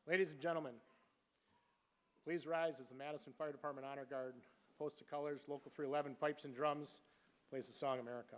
Ladies and gentlemen, please rise as the Madison Fire Department Honor Guard posts the colors, Local 311 pipes and drums, plays the song America.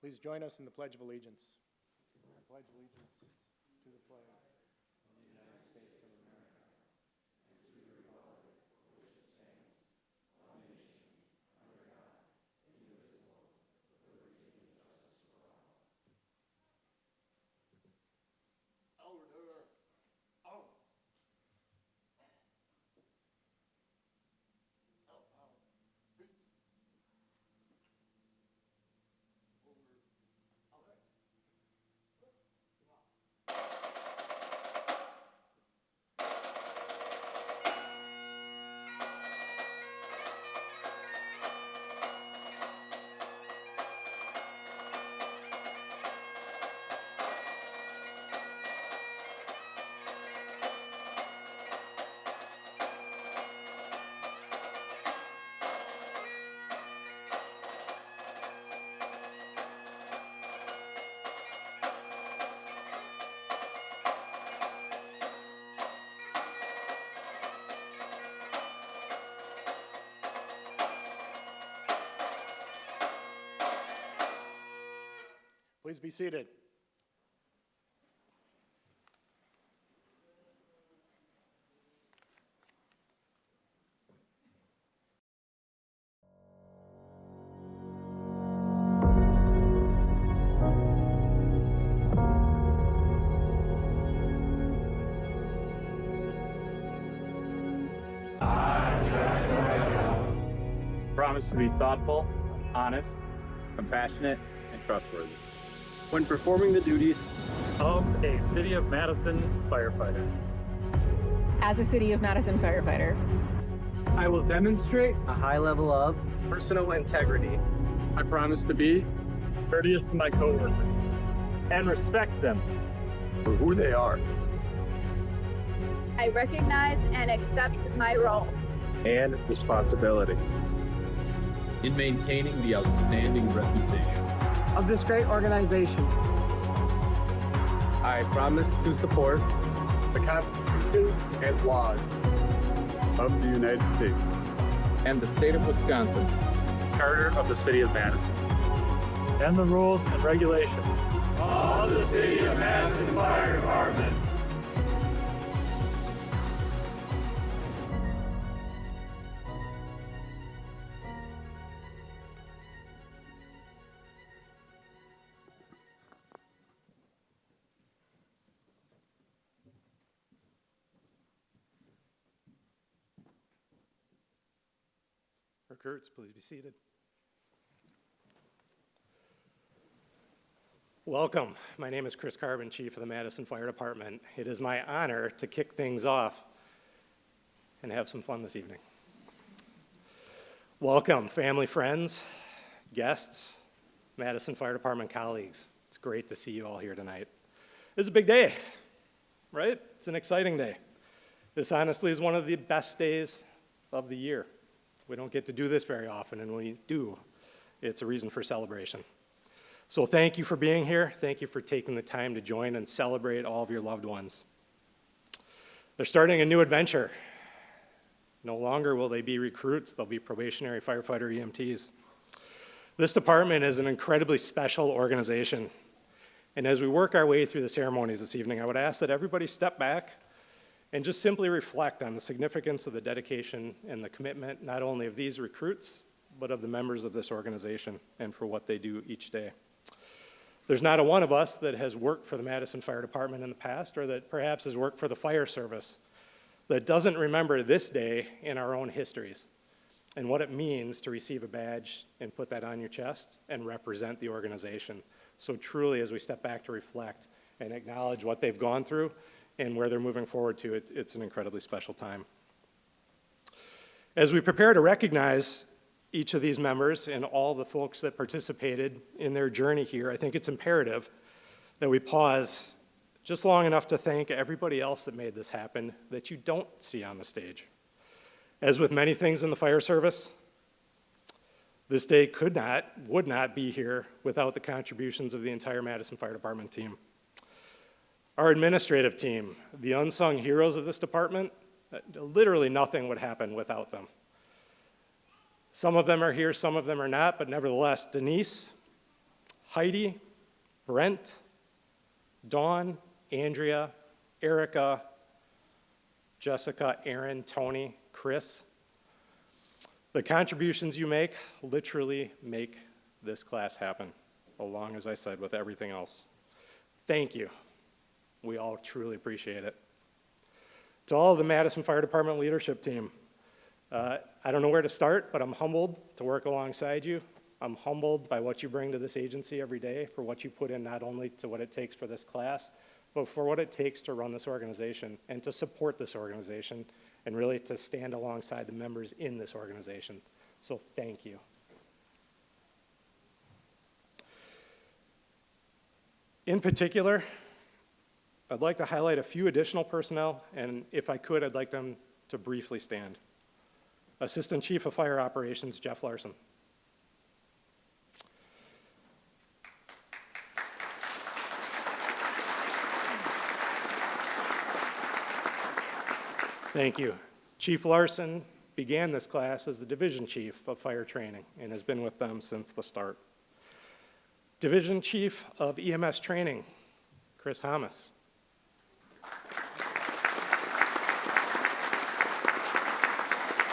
Please join us in the Pledge of Allegiance. I pledge allegiance to the flag of the United States of America and to the republic for which it stands, one nation, under God, indivisible, with liberty and justice for all. Order! Out! Please be seated. Promise to be thoughtful, honest, compassionate, and trustworthy when performing the duties of a City of Madison firefighter. As a City of Madison firefighter, I will demonstrate a high level of personal integrity. I promise to be courteous to my coworkers and respect them for who they are. I recognize and accept my role and responsibility in maintaining the outstanding reputation of this great organization. I promise to support the Constitution and laws of the United States and the state of Wisconsin, Charter of the City of Madison, and the rules and regulations of the City of Madison Fire Department. Kurtz, please be seated. Welcome. My name is Chris Carbon, Chief of the Madison Fire Department. It is my honor to kick things off and have some fun this evening. Welcome, family, friends, guests, Madison Fire Department colleagues. It's great to see you all here tonight. It's a big day, right? It's an exciting day. This honestly is one of the best days of the year. We don't get to do this very often, and when we do, it's a reason for celebration. So thank you for being here. Thank you for taking the time to join and celebrate all of your loved ones. They're starting a new adventure. No longer will they be recruits, they'll be probationary firefighter EMTs. This department is an incredibly special organization. And as we work our way through the ceremonies this evening, I would ask that everybody step back and just simply reflect on the significance of the dedication and the commitment, not only of these recruits, but of the members of this organization and for what they do each day. There's not a one of us that has worked for the Madison Fire Department in the past, or that perhaps has worked for the fire service, that doesn't remember this day in our own histories and what it means to receive a badge and put that on your chest and represent the organization. So truly, as we step back to reflect and acknowledge what they've gone through and where they're moving forward to, it's an incredibly special time. As we prepare to recognize each of these members and all the folks that participated in their journey here, I think it's imperative that we pause just long enough to thank everybody else that made this happen that you don't see on the stage. As with many things in the fire service, this day would not be here without the contributions of the entire Madison Fire Department team. Our administrative team, the unsung heroes of this department, literally nothing would happen without them. Some of them are here, some of them are not, but nevertheless, Denise, Heidi, Brent, Dawn, Andrea, Erica, Jessica, Aaron, Tony, Chris. The contributions you make literally make this class happen, along, as I said, with everything else. Thank you. We all truly appreciate it. To all of the Madison Fire Department leadership team, I don't know where to start, but I'm humbled to work alongside you. I'm humbled by what you bring to this agency every day, for what you put in not only to what it takes for this class, but for what it takes to run this organization and to support this organization and really to stand alongside the members in this organization. So thank you. In particular, I'd like to highlight a few additional personnel, and if I could, I'd like them to briefly stand. Assistant Chief of Fire Operations, Jeff Larson. Thank you. Chief Larson began this class as the Division Chief of Fire Training and has been with them since the start. Division Chief of EMS Training, Chris Hamas.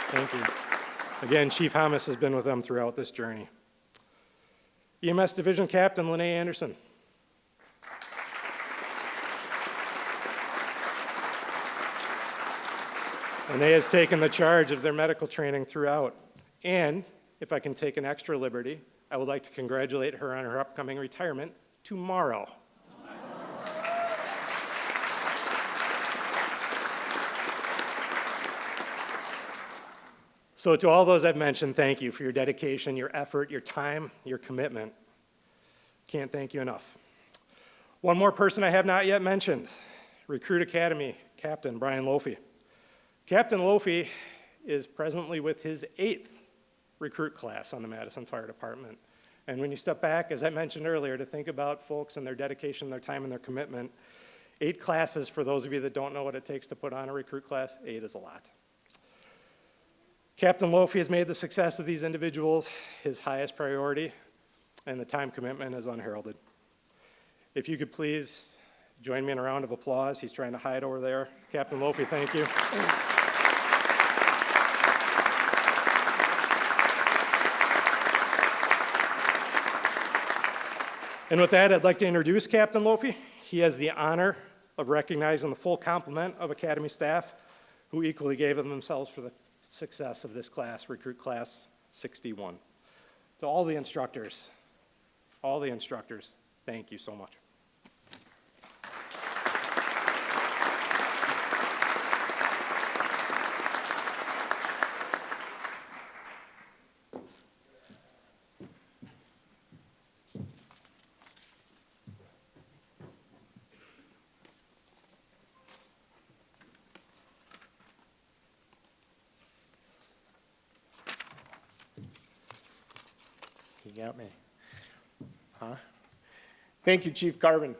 Thank you. Again, Chief Hamas has been with them throughout this journey. EMS Division Captain, Lene Anderson. Lene has taken the charge of their medical training throughout. And if I can take an extra liberty, I would like to congratulate her on her upcoming retirement tomorrow. So to all those I've mentioned, thank you for your dedication, your effort, your time, your commitment. Can't thank you enough. One more person I have not yet mentioned, Recruit Academy Captain Brian Lofi. Captain Lofi is presently with his 8th recruit class on the Madison Fire Department. And when you step back, as I mentioned earlier, to think about folks and their dedication, their time, and their commitment, 8 classes, for those of you that don't know what it takes to put on a recruit class, 8 is a lot. Captain Lofi has made the success of these individuals his highest priority, and the time commitment is unheralded. If you could please join me in a round of applause. He's trying to hide over there. Captain Lofi, thank you. And with that, I'd like to introduce Captain Lofi. He has the honor of recognizing the full complement of Academy staff who equally gave of themselves for the success of this class, Recruit Class 61. To all the instructors, thank you so much. You got me. Huh? Thank you, Chief Carvin.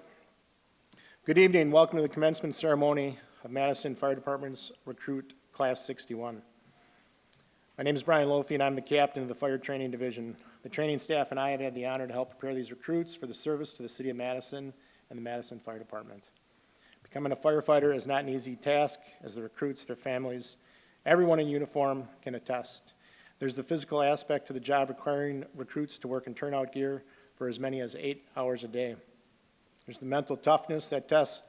Good evening. Welcome to the commencement ceremony of Madison Fire Department's Recruit Class 61. My name is Brian Lofi, and I'm the captain of the Fire Training Division. The training staff and I have had the honor to help prepare these recruits for the service to the City of Madison and the Madison Fire Department. Becoming a firefighter is not an easy task, as the recruits, their families, everyone in uniform can attest. There's the physical aspect to the job, requiring recruits to work in turnout gear for as many as 8 hours a day. There's the mental toughness that tests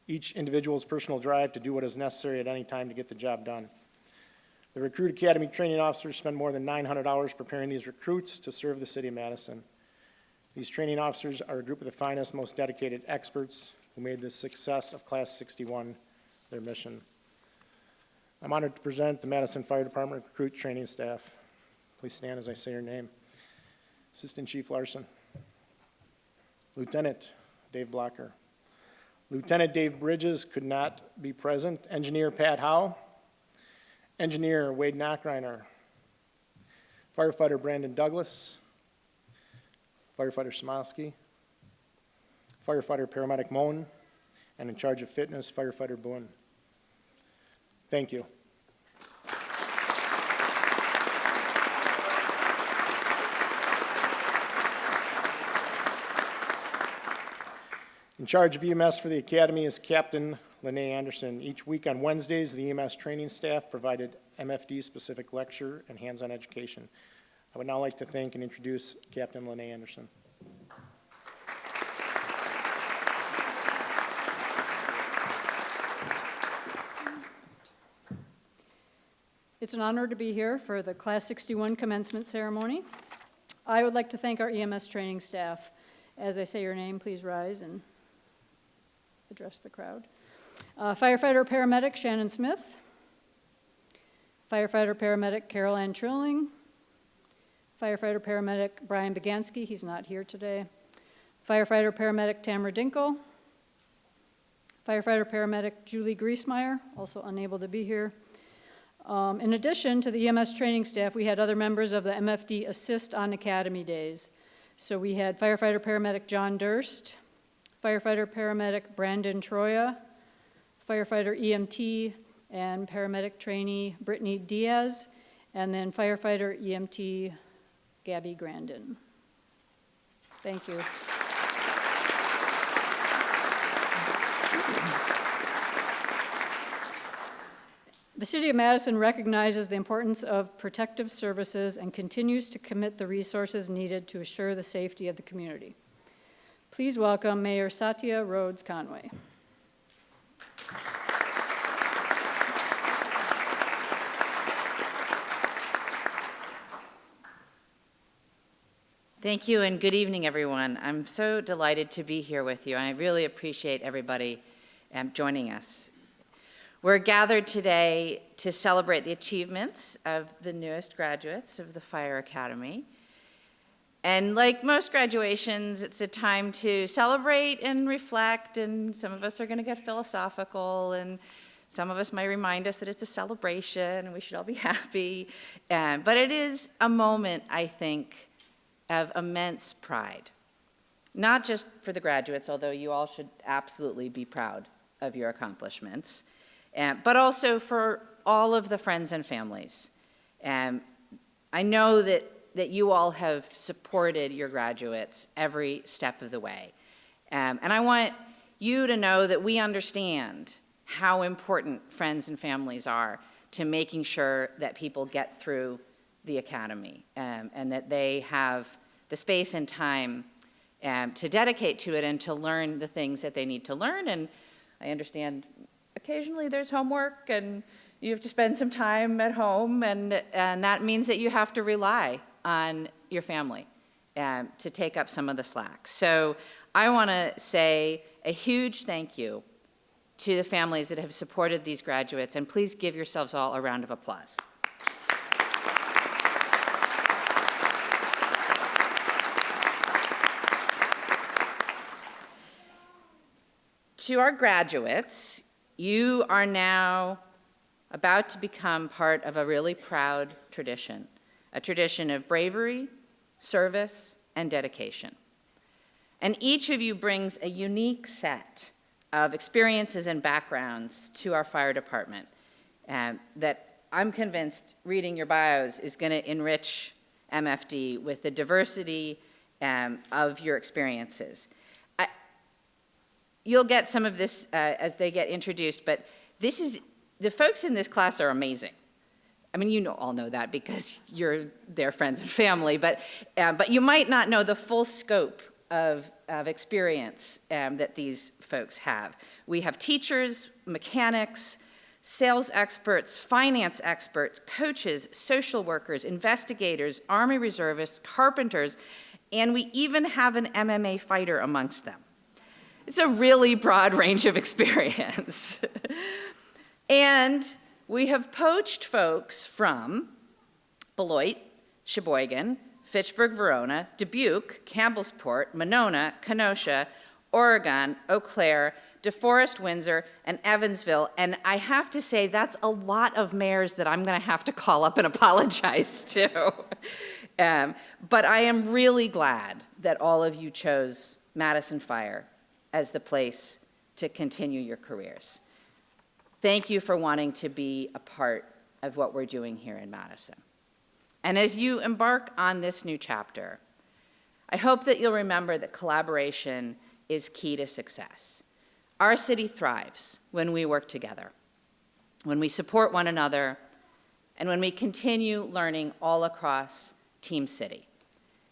each individual's personal drive to do what is necessary at any time to get the job done. The Recruit Academy training officers spend more than 900 hours preparing these recruits to serve the City of Madison. These training officers are a group of the finest, most dedicated experts who made the success of Class 61 their mission. I'm honored to present the Madison Fire Department Recruit Training Staff. Please stand as I say your name. Assistant Chief Larson. Lieutenant Dave Blocker. Lieutenant Dave Bridges could not be present. Engineer Pat Howe. Engineer Wade Knockreiner. Firefighter Brandon Douglas. Firefighter Smosky. Firefighter Paramedic Moen. And in charge of fitness, Firefighter Boone. Thank you. In charge of EMS for the Academy is Captain Lene Anderson. Each week on Wednesdays, the EMS training staff provided MFD-specific lecture and hands-on education. I would now like to thank and introduce Captain Lene Anderson. It's an honor to be here for the Class 61 commencement ceremony. I would like to thank our EMS training staff. As I say your name, please rise and address the crowd. Firefighter Paramedic Shannon Smith. Firefighter Paramedic Carol Ann Trilling. Firefighter Paramedic Brian Bagansky, he's not here today. Firefighter Paramedic Tamara Dinkle. Firefighter Paramedic Julie Griesmeyer, also unable to be here. In addition to the EMS training staff, we had other members of the MFD assist on Academy days. So we had Firefighter Paramedic John Durst, Firefighter Paramedic Brandon Troya, Firefighter EMT and Paramedic Trainee Brittany Diaz, and then Firefighter EMT Gabby Grandin. Thank you. The City of Madison recognizes the importance of protective services and continues to commit the resources needed to assure the safety of the community. Please welcome Mayor Satya Rhodes Conway. Thank you and good evening, everyone. I'm so delighted to be here with you, and I really appreciate everybody joining us. We're gathered today to celebrate the achievements of the newest graduates of the Fire Academy. And like most graduations, it's a time to celebrate and reflect, and some of us are going to get philosophical, and some of us might remind us that it's a celebration and we should all be happy. But it is a moment, I think, of immense pride. Not just for the graduates, although you all should absolutely be proud of your accomplishments, but also for all of the friends and families. I know that you all have supported your graduates every step of the way. And I want you to know that we understand how important friends and families are to making sure that people get through the academy, and that they have the space and time to dedicate to it and to learn the things that they need to learn. And I understand occasionally there's homework and you have to spend some time at home, and that means that you have to rely on your family to take up some of the slack. So I want to say a huge thank you to the families that have supported these graduates, and please give yourselves all a round of applause. To our graduates, you are now about to become part of a really proud tradition, a tradition of bravery, service, and dedication. And each of you brings a unique set of experiences and backgrounds to our fire department that I'm convinced reading your bios is going to enrich MFD with the diversity of your experiences. You'll get some of this as they get introduced, but the folks in this class are amazing. I mean, you all know that because you're their friends and family, but you might not know the full scope of experience that these folks have. We have teachers, mechanics, sales experts, finance experts, coaches, social workers, investigators, Army reservists, carpenters, and we even have an MMA fighter amongst them. It's a really broad range of experience. And we have poached folks from Beloit, Sheboygan, Fitchburg, Verona, Dubuque, Campbellsport, Monona, Kenosha, Oregon, Eau Claire, DeForest, Windsor, and Evansville. And I have to say, that's a lot of mayors that I'm going to have to call up and apologize to. But I am really glad that all of you chose Madison Fire as the place to continue your careers. Thank you for wanting to be a part of what we're doing here in Madison. And as you embark on this new chapter, I hope that you'll remember that collaboration is key to success. Our city thrives when we work together, when we support one another, and when we continue learning all across Team City.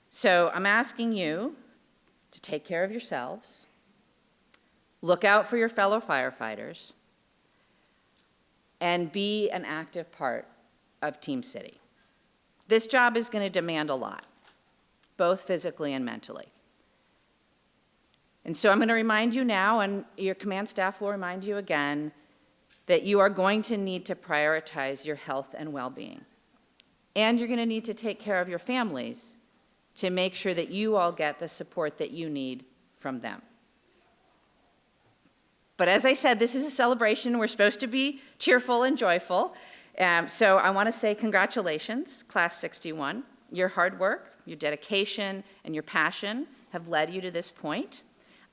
So I'm asking you to take care of yourselves, look out for your fellow firefighters, and be an active part of Team City. This job is going to demand a lot, both physically and mentally. And so I'm going to remind you now, and your command staff will remind you again, that you are going to need to prioritize your health and well-being. And you're going to need to take care of your families to make sure that you all get the support that you need from them. But as I said, this is a celebration. We're supposed to be cheerful and joyful. So I want to say congratulations, Class 61. Your hard work, your dedication, and your passion have led you to this point.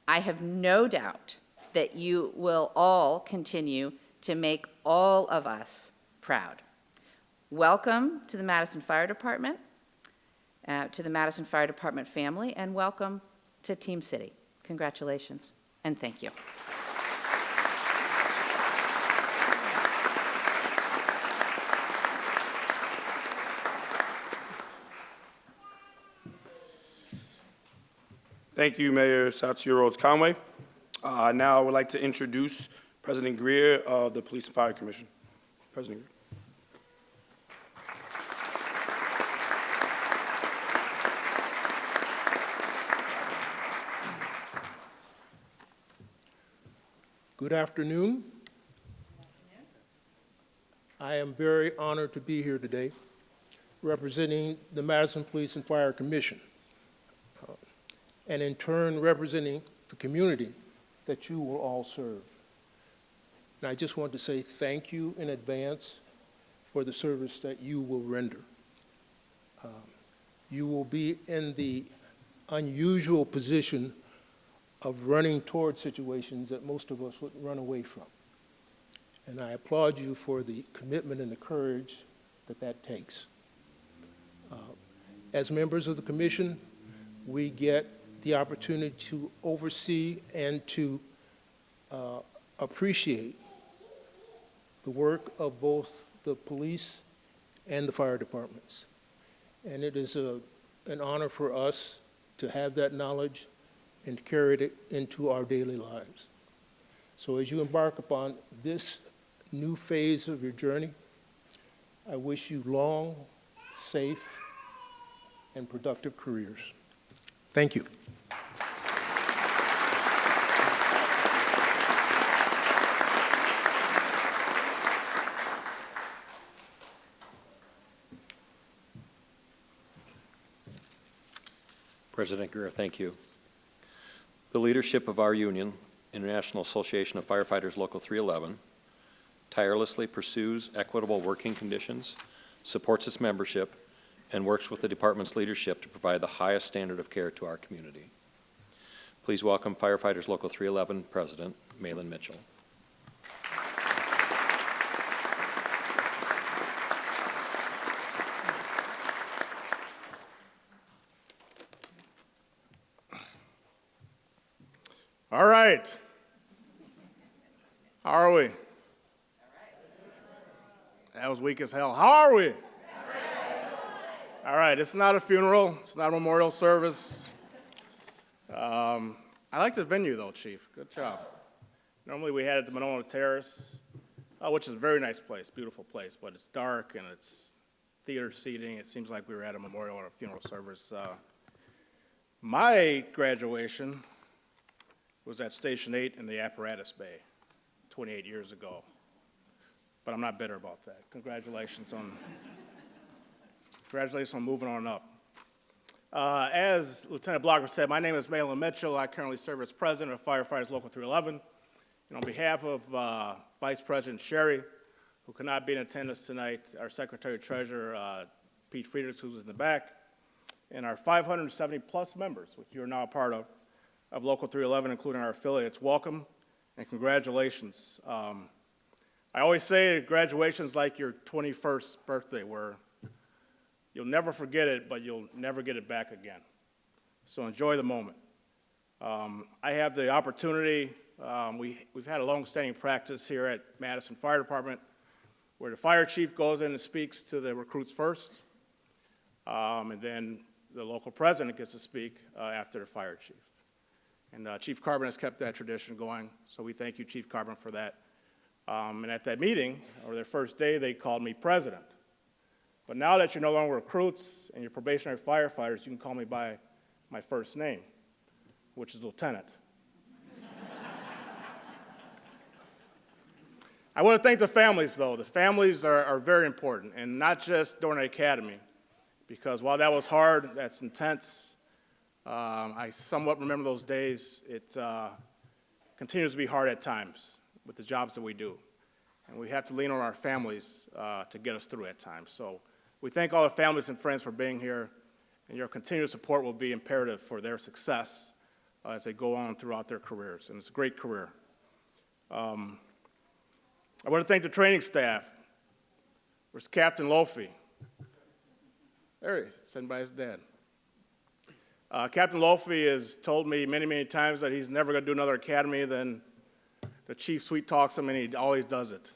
I have no doubt that you will all continue to make all of us proud. Welcome to the Madison Fire Department, to the Madison Fire Department family, and welcome to Team City. Congratulations, and thank you. Thank you, Mayor Satya Rhodes Conway. Now I would like to introduce President Greer of the Police and Fire Commission. President Greer. Good afternoon. I am very honored to be here today representing the Madison Police and Fire Commission, and in turn representing the community that you will all serve. And I just want to say thank you in advance for the service that you will render. You will be in the unusual position of running toward situations that most of us would run away from. And I applaud you for the commitment and the courage that that takes. As members of the commission, we get the opportunity to oversee and to appreciate the work of both the police and the fire departments. And it is an honor for us to have that knowledge and to carry it into our daily lives. So as you embark upon this new phase of your journey, I wish you long, safe, and productive careers. Thank you. President Greer, thank you. The leadership of our union, International Association of Firefighters Local 311, tirelessly pursues equitable working conditions, supports its membership, and works with the department's leadership to provide the highest standard of care to our community. Please welcome Firefighters Local 311 President, Malin Mitchell. All right. How are we? That was weak as hell. How are we? All right, it's not a funeral. It's not a memorial service. I like the venue, though, Chief. Good job. Normally we had it at the Monona Terrace, which is a very nice place, beautiful place, but it's dark and it's theater seating. It seems like we were at a memorial or a funeral service. My graduation was at Station 8 in the Apparatus Bay 28 years ago. But I'm not bitter about that. Congratulations on moving on up. As Lieutenant Blocker said, my name is Malin Mitchell. I currently serve as president of Firefighters Local 311. And on behalf of Vice President Sherry, who could not be in attendance tonight, our Secretary Treasurer, Pete Friedrichs, who's in the back, and our 570-plus members, which you're now a part of Local 311, including our affiliates, welcome and congratulations. I always say graduation's like your 21st birthday, where you'll never forget it, but you'll never get it back again. So enjoy the moment. I have the opportunity, we've had a long-standing practice here at Madison Fire Department, where the fire chief goes in and speaks to the recruits first, and then the local president gets to speak after the fire chief. And Chief Carbon has kept that tradition going, so we thank you, Chief Carbon, for that. And at that meeting, or their first day, they called me president. But now that you're no longer recruits and you're probationary firefighters, you can call me by my first name, which is Lieutenant. I want to thank the families, though. The families are very important, and not just during the academy, because while that was hard, that's intense, I somewhat remember those days. It continues to be hard at times with the jobs that we do. And we have to lean on our families to get us through at times. So we thank all the families and friends for being here, and your continued support will be imperative for their success as they go on throughout their careers. And it's a great career. I want to thank the training staff. Where's Captain Lofi? There he is, sitting by his dad. Captain Lofi has told me many, many times that he's never going to do another academy. Then the chief sweet talks him, and he always does it.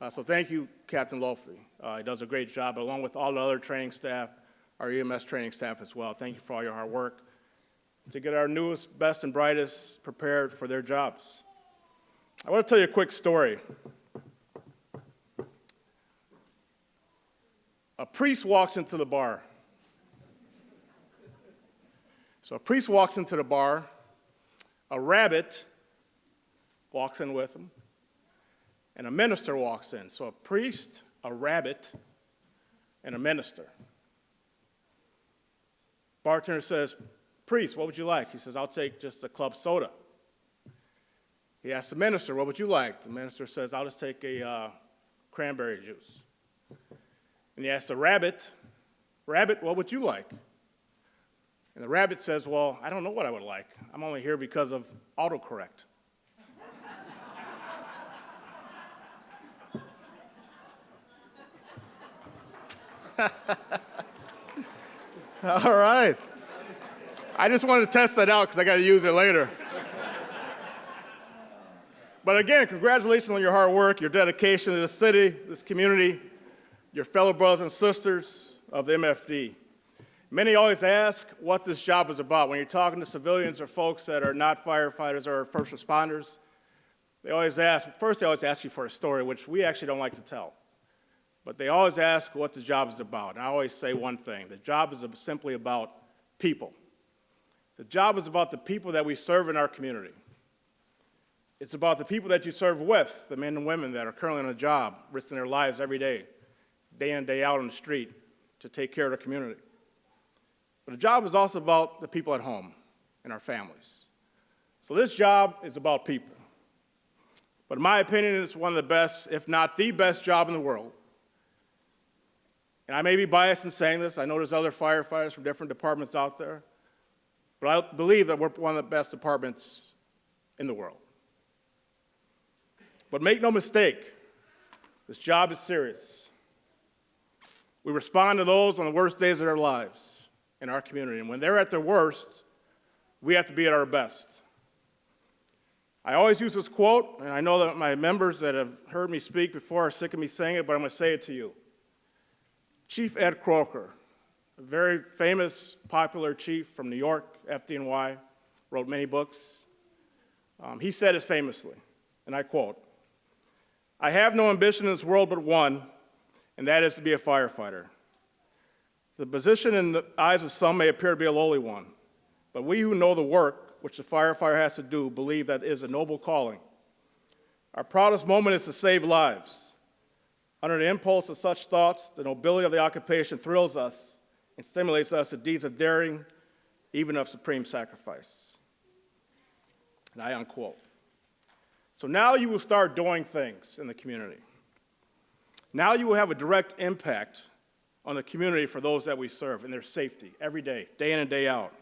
So thank you, Captain Lofi. He does a great job, along with all the other training staff, our EMS training staff as well. Thank you for all your hard work to get our newest, best, and brightest prepared for their jobs. I want to tell you a quick story. A priest walks into the bar. So a priest walks into the bar, a rabbit walks in with him, and a minister walks in. So a priest, a rabbit, and a minister. Bartender says, "Priest, what would you like?" He says, "I'll take just a club soda." He asks the minister, "What would you like?" The minister says, "I'll just take a cranberry juice." And he asks the rabbit, "Rabbit, what would you like?" And the rabbit says, "Well, I don't know what I would like. I'm only here because of autocorrect." All right. I just wanted to test that out because I got to use it later. But again, congratulations on your hard work, your dedication to the city, this community, your fellow brothers and sisters of the MFD. Many always ask what this job is about. When you're talking to civilians or folks that are not firefighters or first responders, they always ask you for a story, which we actually don't like to tell. But they always ask what the job is about. And I always say one thing: the job is simply about people. The job is about the people that we serve in our community. It's about the people that you serve with, the men and women that are currently on a job, risking their lives every day in and day out on the street, to take care of the community. But the job is also about the people at home and our families. So this job is about people. But in my opinion, it's one of the best, if not the best job in the world. And I may be biased in saying this. I know there's other firefighters from different departments out there. But I believe that we're one of the best departments in the world. But make no mistake, this job is serious. We respond to those on the worst days of their lives in our community. And when they're at their worst, we have to be at our best. I always use this quote, and I know that my members that have heard me speak before are sick of me saying it, but I'm going to say it to you. Chief Ed Croker, a very famous, popular chief from New York, FDNY, wrote many books. He said this famously, and I quote, "I have no ambition in this world but one, and that is to be a firefighter. The position in the eyes of some may appear to be a lowly one, but we who know the work which the firefighter has to do believe that it is a noble calling. Our proudest moment is to save lives. Under the impulse of such thoughts, the nobility of the occupation thrills us and stimulates us to deeds of daring, even of supreme sacrifice." And I unquote. So now you will start doing things in the community. Now you will have a direct impact on the community for those that we serve and their safety every day in and day out.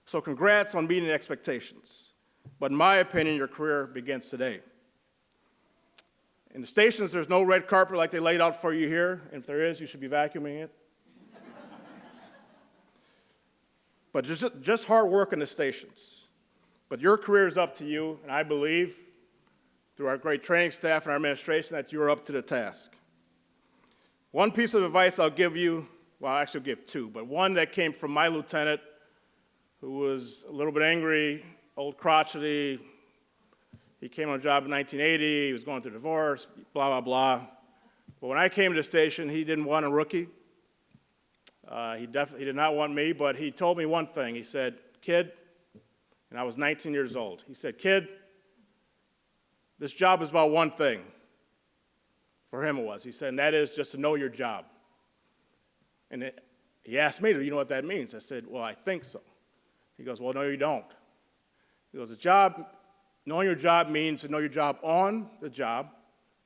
So congrats on meeting expectations. But in my opinion, your career begins today. In the stations, there's no red carpet like they laid out for you here. And if there is, you should be vacuuming it. But just hard work in the stations. But your career is up to you, and I believe, through our great training staff and our administration, that you are up to the task. One piece of advice I'll give you, well, I'll actually give two, but one that came from my lieutenant, who was a little bit angry, old crotchety. He came on the job in 1980, he was going through divorce, blah, blah, blah. But when I came to the station, he didn't want a rookie. He did not want me, but he told me one thing. He said, "Kid," and I was 19 years old. He said, "Kid, this job is about one thing." For him it was. He said, and that is just to know your job. And he asked me, "Do you know what that means?" I said, "Well, I think so." He goes, "Well, no, you don't." He goes, knowing your job means to know your job on the job,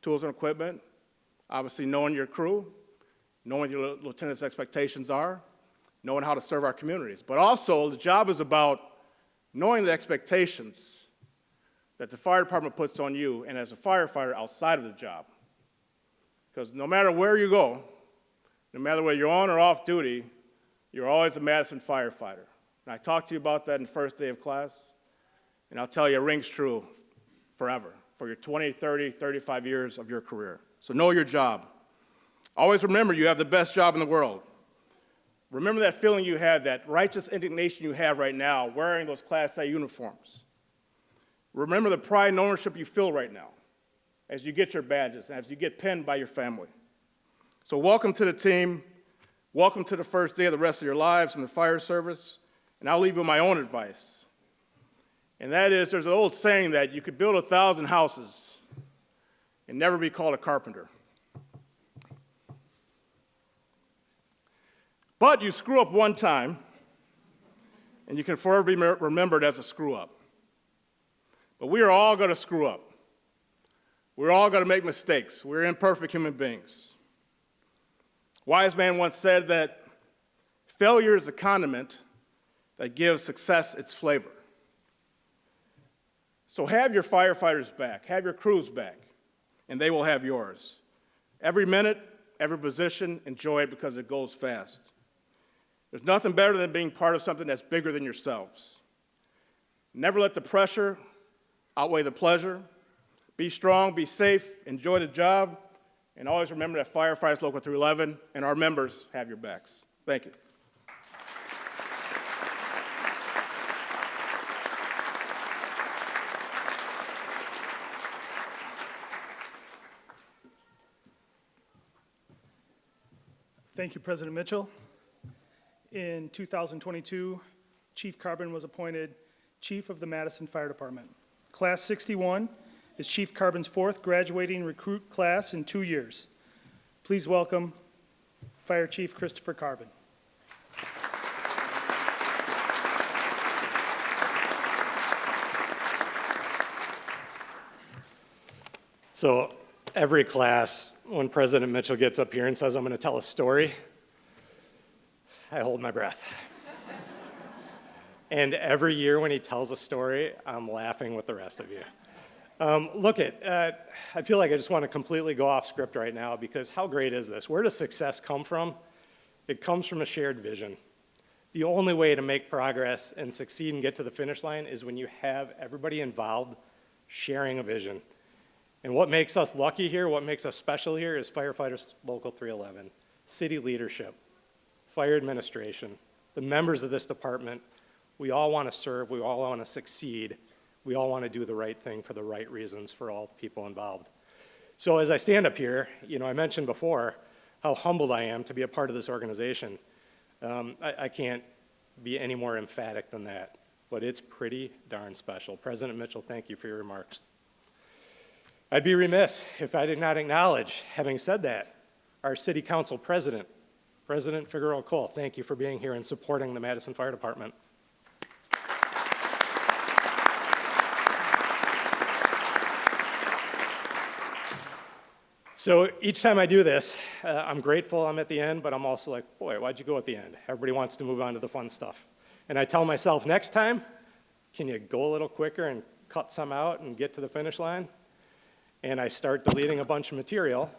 tools and equipment, obviously knowing your crew, knowing what your lieutenant's expectations are, knowing how to serve our communities. But also, the job is about knowing the expectations that the fire department puts on you and as a firefighter outside of the job. Because no matter where you go, no matter whether you're on or off duty, you're always a Madison firefighter. And I talked to you about that in the first day of class, and I'll tell you, it rings true forever, for your 20, 30, 35 years of your career. So know your job. Always remember you have the best job in the world. Remember that feeling you had, that righteous indignation you have right now wearing those Class A uniforms. Remember the pride and ownership you feel right now as you get your badges and as you get pinned by your family. So welcome to the team. Welcome to the first day of the rest of your lives in the fire service. And I'll leave you with my own advice. And that is, there's an old saying that you could build 1,000 houses and never be called a carpenter. But you screw up one time, and you can forever be remembered as a screw-up. But we are all going to screw up. We're all going to make mistakes. We're imperfect human beings. Wise man once said that failure is a condiment that gives success its flavor. So have your firefighters back, have your crews back, and they will have yours. Every minute, every position, enjoy it because it goes fast. There's nothing better than being part of something that's bigger than yourselves. Never let the pressure outweigh the pleasure. Be strong, be safe, enjoy the job, and always remember that Firefighters Local 311 and our members have your backs. Thank you. Thank you, President Mitchell. In 2022, Chief Carbon was appointed Chief of the Madison Fire Department. Class 61 is Chief Carbon's fourth graduating recruit class in 2 years. Please welcome Fire Chief Christopher Carbon. So every class, when President Mitchell gets up here and says, "I'm going to tell a story," I hold my breath. And every year when he tells a story, I'm laughing with the rest of you. I feel like I just want to completely go off script right now because how great is this? Where does success come from? It comes from a shared vision. The only way to make progress and succeed and get to the finish line is when you have everybody involved sharing a vision. And what makes us lucky here, what makes us special here is Firefighters Local 311, city leadership, fire administration, the members of this department. We all want to serve, we all want to succeed, we all want to do the right thing for the right reasons for all the people involved. So as I stand up here, I mentioned before how humbled I am to be a part of this organization. I can't be any more emphatic than that, but it's pretty darn special. President Mitchell, thank you for your remarks. I'd be remiss if I did not acknowledge, having said that, our City Council President, President Figueroa Cole. Thank you for being here and supporting the Madison Fire Department. So each time I do this, I'm grateful I'm at the end, but I'm also like, boy, why'd you go at the end? Everybody wants to move on to the fun stuff. And I tell myself, next time, can you go a little quicker and cut some out and get to the finish line? And I start deleting a bunch of material,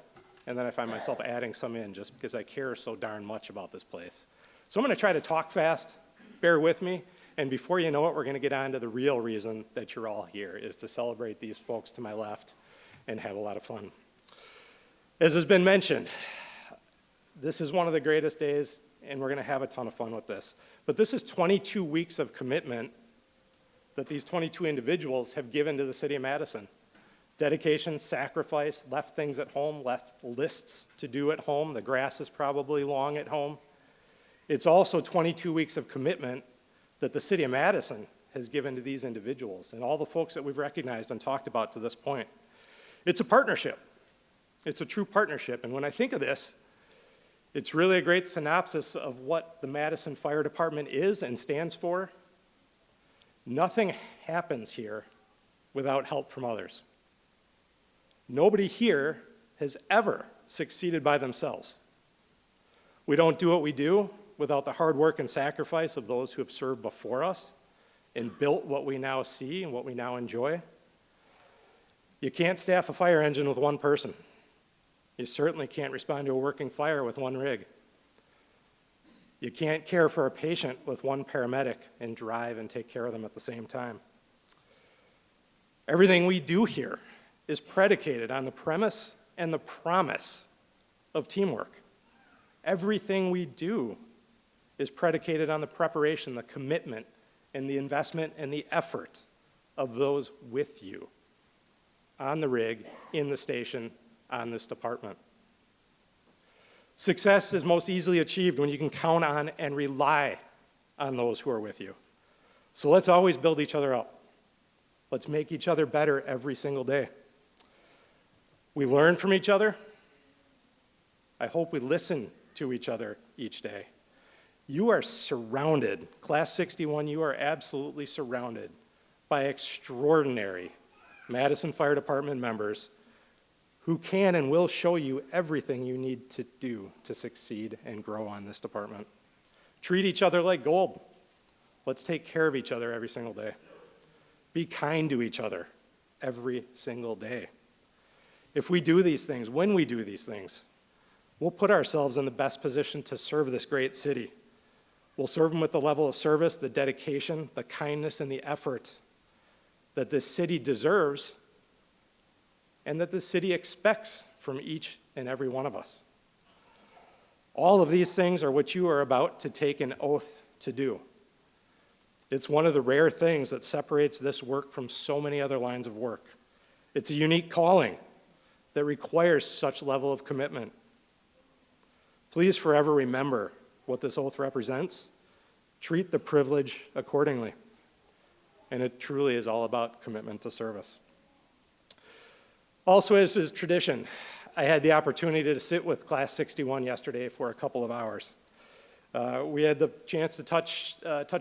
and then I find myself adding some in just because I care so darn much about this place. So I'm going to try to talk fast, bear with me, and before you know it, we're going to get on to the real reason that you're all here, is to celebrate these folks to my left and have a lot of fun. As has been mentioned, this is one of the greatest days, and we're going to have a ton of fun with this. But this is 22 weeks of commitment that these 22 individuals have given to the city of Madison. Dedication, sacrifice, left things at home, left lists to do at home. The grass is probably long at home. It's also 22 weeks of commitment that the city of Madison has given to these individuals and all the folks that we've recognized and talked about to this point. It's a partnership. It's a true partnership, and when I think of this, it's really a great synopsis of what the Madison Fire Department is and stands for. Nothing happens here without help from others. Nobody here has ever succeeded by themselves. We don't do what we do without the hard work and sacrifice of those who have served before us and built what we now see and what we now enjoy. You can't staff a fire engine with one person. You certainly can't respond to a working fire with one rig. You can't care for a patient with one paramedic and drive and take care of them at the same time. Everything we do here is predicated on the premise and the promise of teamwork. Everything we do is predicated on the preparation, the commitment, and the investment and the effort of those with you on the rig, in the station, on this department. Success is most easily achieved when you can count on and rely on those who are with you. So let's always build each other up. Let's make each other better every single day. We learn from each other. I hope we listen to each other each day. You are surrounded, Class 61, you are absolutely surrounded by extraordinary Madison Fire Department members who can and will show you everything you need to do to succeed and grow on this department. Treat each other like gold. Let's take care of each other every single day. Be kind to each other every single day. If we do these things, when we do these things, we'll put ourselves in the best position to serve this great city. We'll serve them with the level of service, the dedication, the kindness, and the effort that this city deserves and that the city expects from each and every one of us. All of these things are what you are about to take an oath to do. It's one of the rare things that separates this work from so many other lines of work. It's a unique calling that requires such level of commitment. Please forever remember what this oath represents. Treat the privilege accordingly. And it truly is all about commitment to service. Also, as is tradition, I had the opportunity to sit with Class 61 yesterday for a couple of hours. We had the chance to touch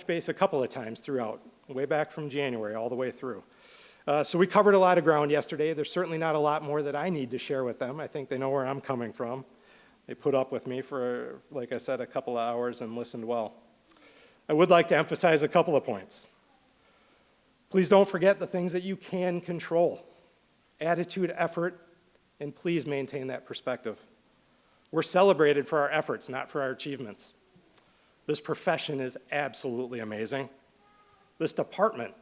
base a couple of times throughout, way back from January all the way through. So we covered a lot of ground yesterday. There's certainly not a lot more that I need to share with them. I think they know where I'm coming from. They put up with me for, like I said, a couple of hours and listened well. I would like to emphasize a couple of points. Please don't forget the things that you can control. Attitude, effort, and please maintain that perspective. We're celebrated for our efforts, not for our achievements. This profession is absolutely amazing. This department,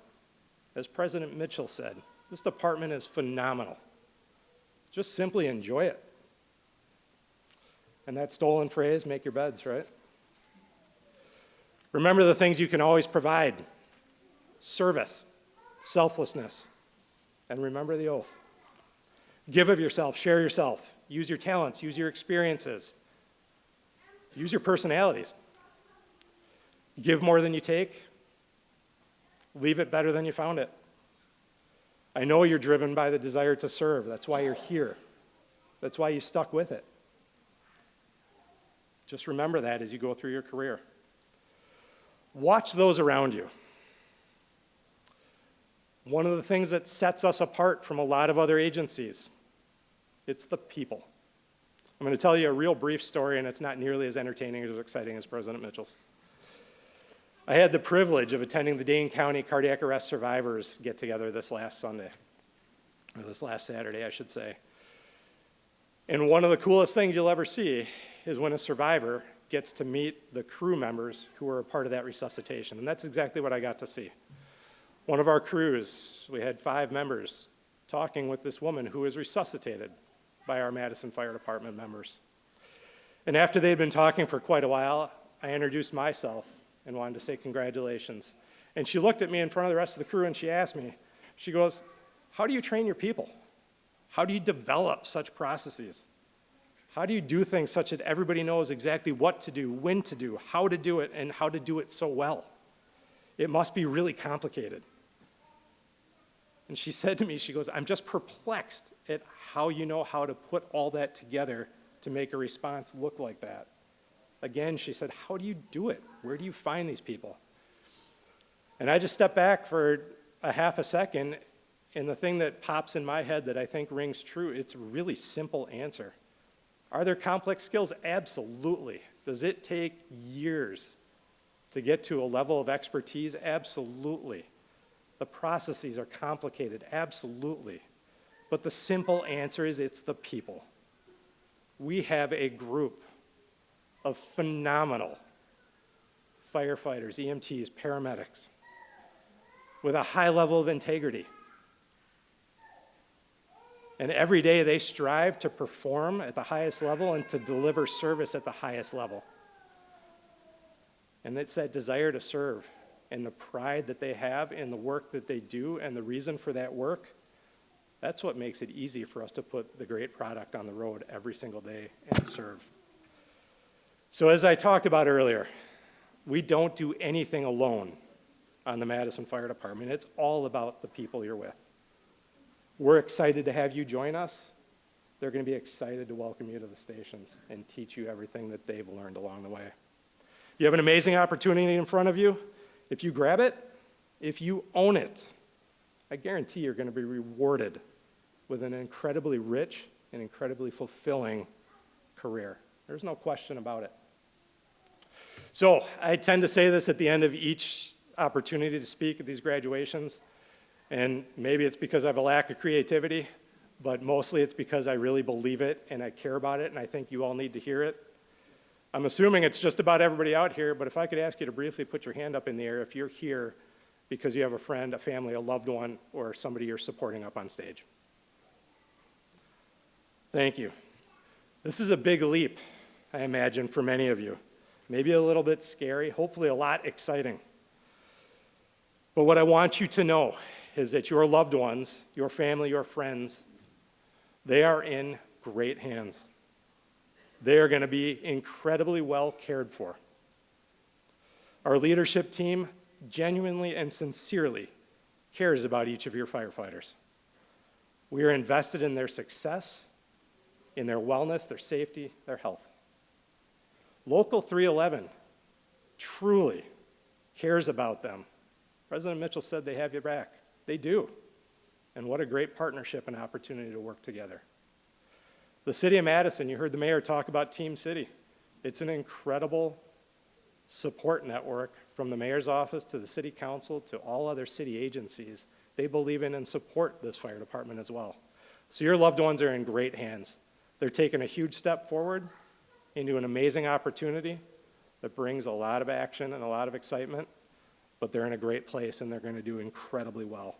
as President Mitchell said, this department is phenomenal. Just simply enjoy it. And that stolen phrase, make your beds, right? Remember the things you can always provide: service, selflessness, and remember the oath. Give of yourself, share yourself, use your talents, use your experiences, use your personalities. Give more than you take, leave it better than you found it. I know you're driven by the desire to serve. That's why you're here. That's why you stuck with it. Just remember that as you go through your career. Watch those around you. One of the things that sets us apart from a lot of other agencies, it's the people. I'm going to tell you a real brief story, and it's not nearly as entertaining or as exciting as President Mitchell's. I had the privilege of attending the Dane County Cardiac Arrest Survivors get-together this last Sunday, or this last Saturday, I should say. And one of the coolest things you'll ever see is when a survivor gets to meet the crew members who were a part of that resuscitation, and that's exactly what I got to see. One of our crews, we had 5 members talking with this woman who was resuscitated by our Madison Fire Department members. And after they'd been talking for quite a while, I introduced myself and wanted to say congratulations. And she looked at me in front of the rest of the crew and she asked me, she goes, how do you train your people? How do you develop such processes? How do you do things such that everybody knows exactly what to do, when to do, how to do it, and how to do it so well? It must be really complicated. And she said to me, she goes, I'm just perplexed at how you know how to put all that together to make a response look like that. Again, she said, how do you do it? Where do you find these people? And I just stepped back for a half a second, and the thing that pops in my head that I think rings true, it's a really simple answer. Are there complex skills? Absolutely. Does it take years to get to a level of expertise? Absolutely. The processes are complicated? Absolutely. But the simple answer is it's the people. We have a group of phenomenal firefighters, EMTs, paramedics, with a high level of integrity. And every day they strive to perform at the highest level and to deliver service at the highest level. And it's that desire to serve and the pride that they have in the work that they do and the reason for that work, that's what makes it easy for us to put the great product on the road every single day and serve. So as I talked about earlier, we don't do anything alone on the Madison Fire Department. It's all about the people you're with. We're excited to have you join us. They're going to be excited to welcome you to the stations and teach you everything that they've learned along the way. You have an amazing opportunity in front of you. If you grab it, if you own it, I guarantee you're going to be rewarded with an incredibly rich and incredibly fulfilling career. There's no question about it. So I tend to say this at the end of each opportunity to speak at these graduations, and maybe it's because I have a lack of creativity, but mostly it's because I really believe it and I care about it, and I think you all need to hear it. I'm assuming it's just about everybody out here, but if I could ask you to briefly put your hand up in the air if you're here because you have a friend, a family, a loved one, or somebody you're supporting up on stage. Thank you. This is a big leap, I imagine, for many of you. Maybe a little bit scary, hopefully a lot exciting. But what I want you to know is that your loved ones, your family, your friends, they are in great hands. They are going to be incredibly well cared for. Our leadership team genuinely and sincerely cares about each of your firefighters. We are invested in their success, in their wellness, their safety, their health. Local 311 truly cares about them. President Mitchell said they have your back. They do. And what a great partnership and opportunity to work together. The city of Madison, you heard the mayor talk about Team City. It's an incredible support network from the mayor's office to the city council to all other city agencies. They believe in and support this fire department as well. So your loved ones are in great hands. They're taking a huge step forward into an amazing opportunity that brings a lot of action and a lot of excitement, but they're in a great place and they're going to do incredibly well.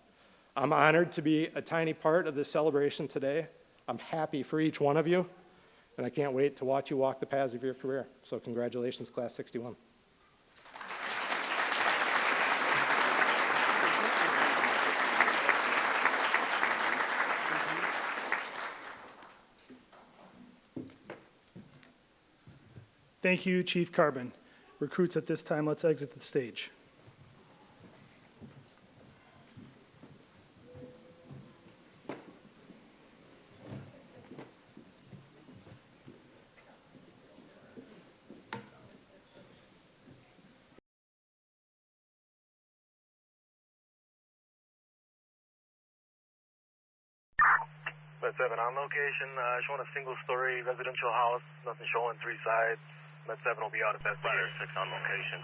I'm honored to be a tiny part of this celebration today. I'm happy for each one of you, and I can't wait to watch you walk the paths of your career. So congratulations, Class 61. Thank you, Chief Carbon. Recruits, at this time, let's exit the stage. Med 7 on location. Showing a single-story residential house. Nothing showing 3 sides. Med 7 will be out at Best Buy. 6 on location.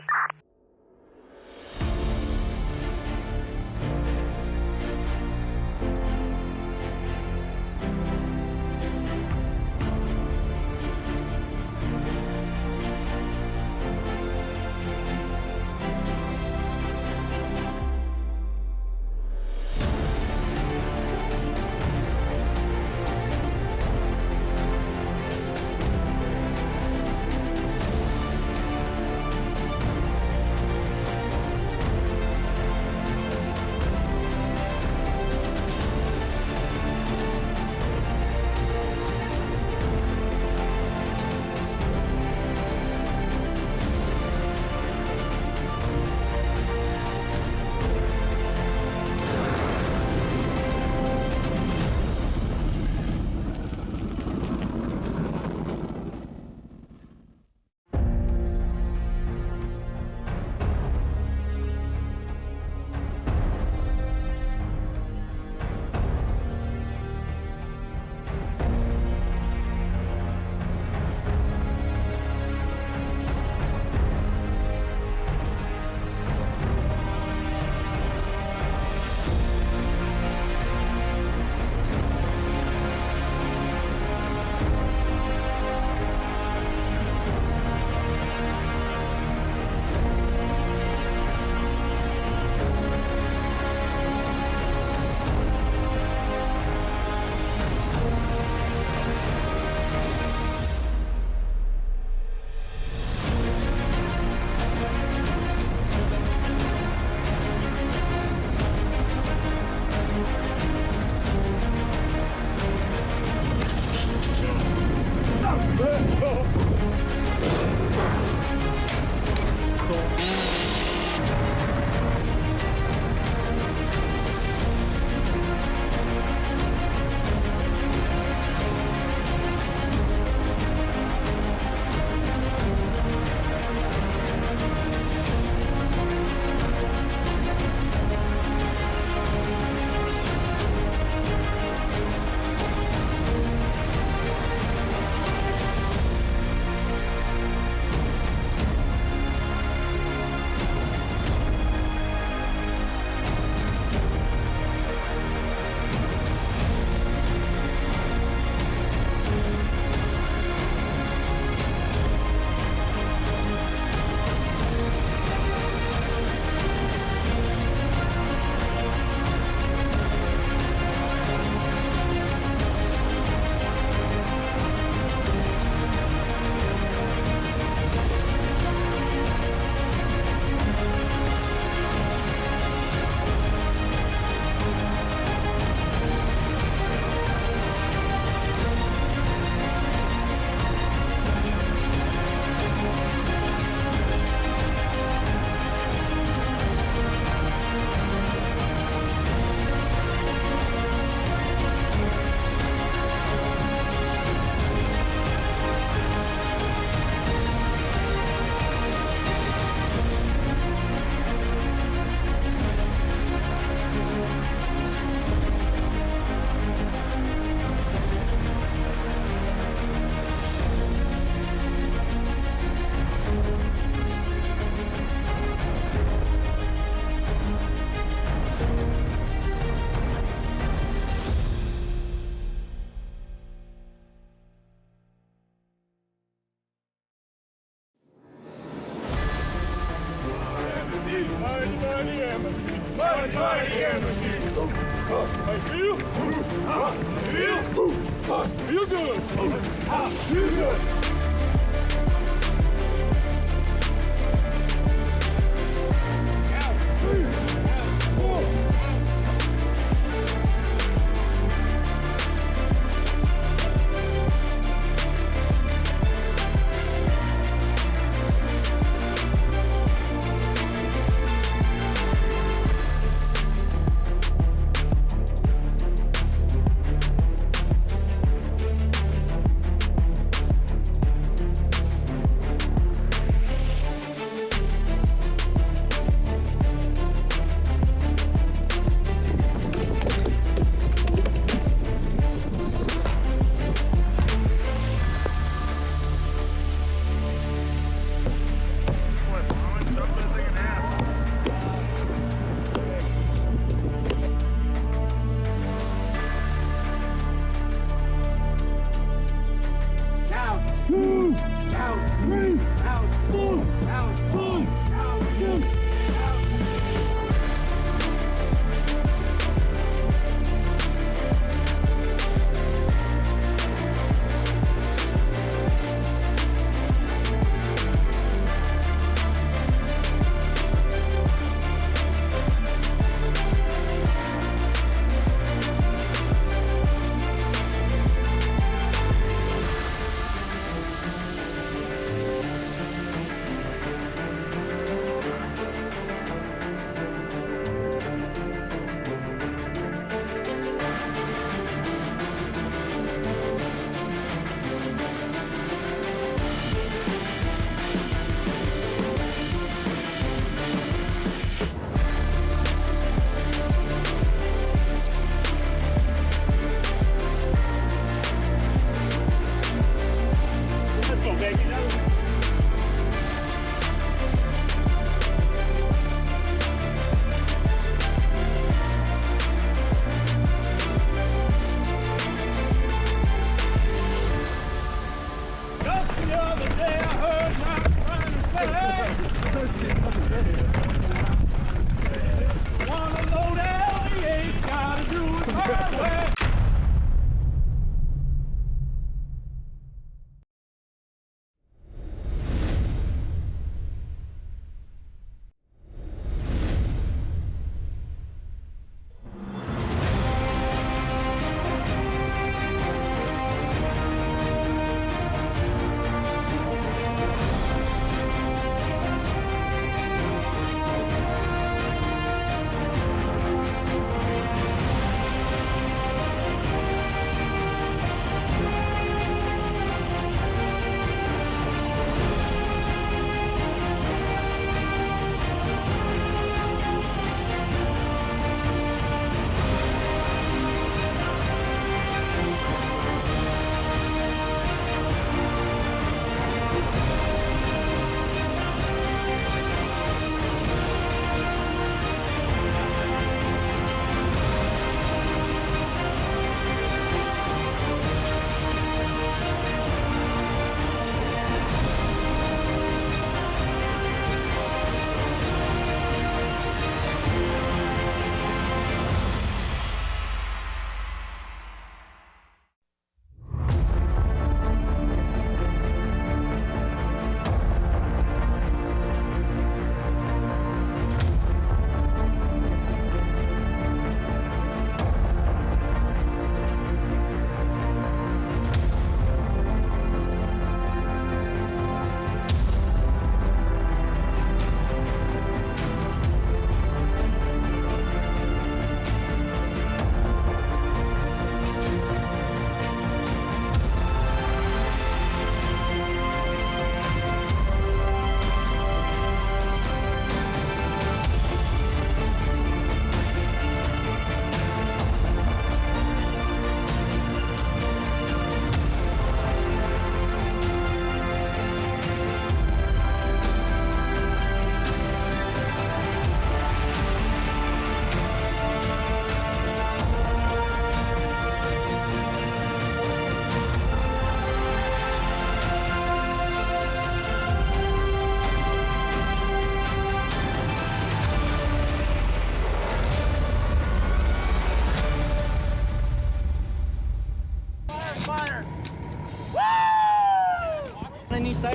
Feel good. Feel good.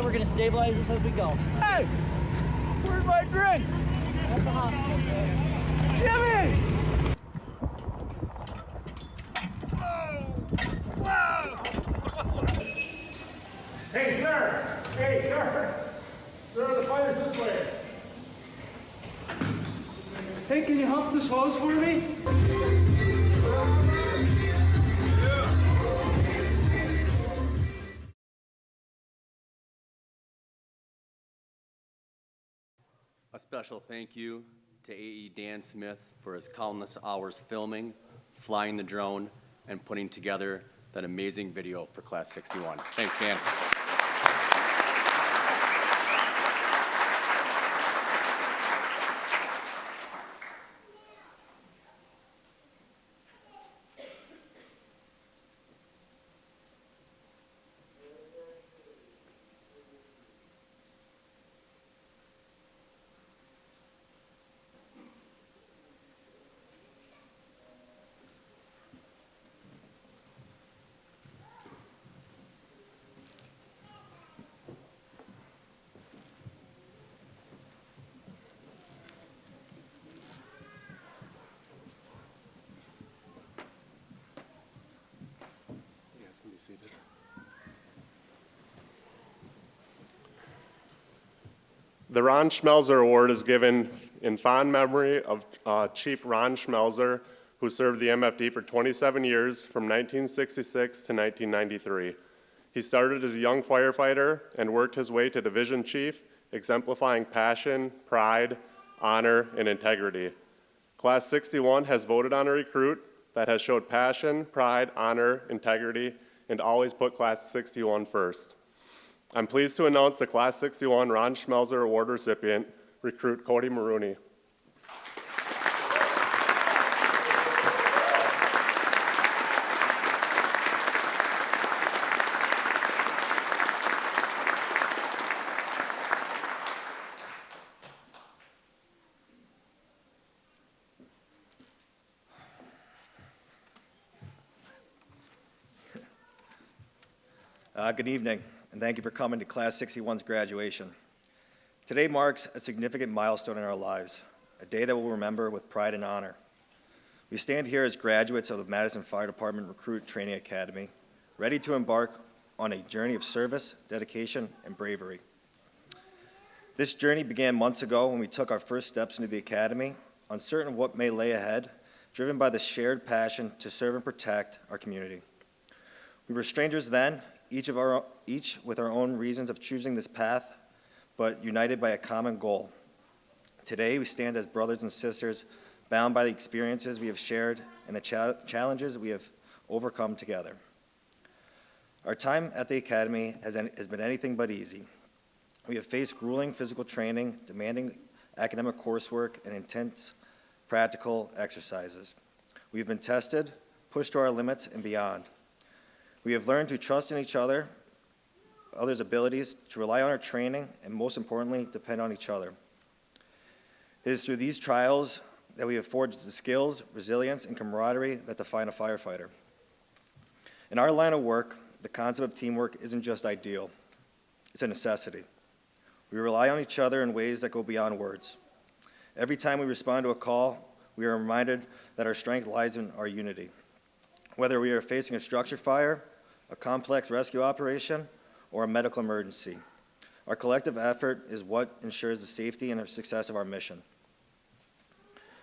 we're gonna stabilize this as we go. Hey! Where's my drink? Jimmy! Hey, sir! Hey, sir! Sir, the fire's this way. Hey, can you help this hose for me? A special thank you to AE Dan Smith for his countless hours filming, flying the drone, and putting together that amazing video for Class 61. Thanks, Dan. Seated. The Ron Schmelzer Award is given in fond memory of Chief Ron Schmelzer, who served the MFD for 27 years from 1966 to 1993. He started as a young firefighter and worked his way to division chief, exemplifying passion, pride, honor, and integrity. Class 61 has voted on a recruit that has showed passion, pride, honor, integrity, and always put Class 61 first. I'm pleased to announce the Class 61 Ron Schmelzer Award recipient, recruit Cody Maroney. Good evening, and thank you for coming to Class 61's graduation. Today marks a significant milestone in our lives, a day that we'll remember with pride and honor. We stand here as graduates of the Madison Fire Department Recruit Training Academy, ready to embark on a journey of service, dedication, and bravery. This journey began months ago when we took our first steps into the academy, uncertain of what may lay ahead, driven by the shared passion to serve and protect our community. We were strangers then, each with our own reasons of choosing this path, but united by a common goal. Today, we stand as brothers and sisters, bound by the experiences we have shared and the challenges we have overcome together. Our time at the academy has been anything but easy. We have faced grueling physical training, demanding academic coursework, and intense practical exercises. We have been tested, pushed to our limits, and beyond. We have learned to trust in each other, others' abilities, to rely on our training, and most importantly, depend on each other. It is through these trials that we have forged the skills, resilience, and camaraderie that define a firefighter. In our line of work, the concept of teamwork isn't just ideal, it's a necessity. We rely on each other in ways that go beyond words. Every time we respond to a call, we are reminded that our strength lies in our unity. Whether we are facing a structure fire, a complex rescue operation, or a medical emergency, our collective effort is what ensures the safety and success of our mission.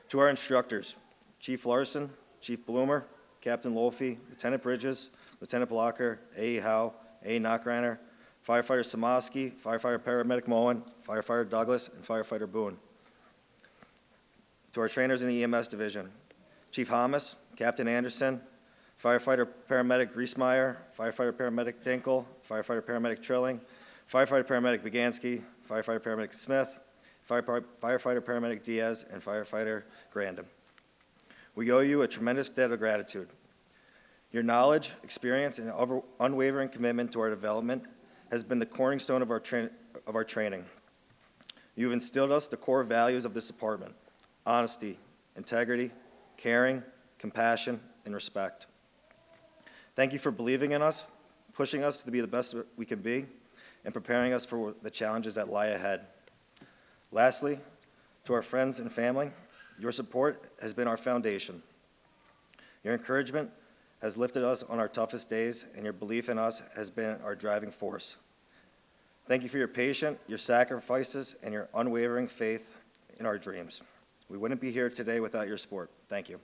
To our instructors, Chief Larson, Chief Bloomer, Captain Lofey, Lieutenant Bridges, Lieutenant Blocker, A.E. Howe, A.E. Knockreiner, Firefighter Samoski, Firefighter Paramedic Moen, Firefighter Douglas, and Firefighter Boone. To our trainers in the EMS division, Chief Hamas, Captain Anderson, Firefighter Paramedic Griesmeyer, Firefighter Paramedic Dinkel, Firefighter Paramedic Trilling, Firefighter Paramedic Begansky, Firefighter Paramedic Smith, Firefighter Paramedic Diaz, and Firefighter Grandin. We owe you a tremendous debt of gratitude. Your knowledge, experience, and unwavering commitment to our development has been the cornerstone of our training. You've instilled us the core values of this department: honesty, integrity, caring, compassion, and respect. Thank you for believing in us, pushing us to be the best we can be, and preparing us for the challenges that lie ahead. Lastly, to our friends and family, your support has been our foundation. Your encouragement has lifted us on our toughest days, and your belief in us has been our driving force. Thank you for your patience, your sacrifices, and your unwavering faith in our dreams. We wouldn't be here today without your support. Thank you.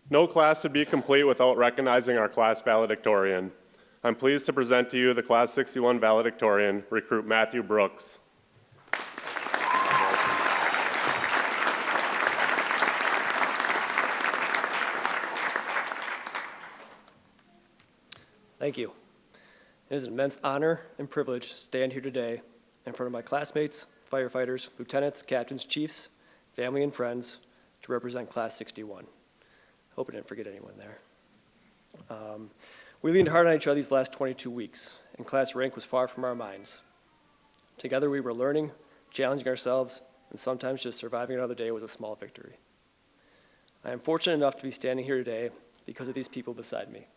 No class would be complete without recognizing our class valedictorian. I'm pleased to present to you the Class 61 valedictorian, recruit Matthew Brooks. Thank you. It is an immense honor and privilege to stand here today in front of my classmates, firefighters, lieutenants, captains, chiefs, family, and friends to represent Class 61. Hope I didn't forget anyone there. We leaned hard on each other these last 22 weeks, and class rank was far from our minds. Together we were learning, challenging ourselves, and sometimes just surviving another day was a small victory. I am fortunate enough to be standing here today because of these people beside me.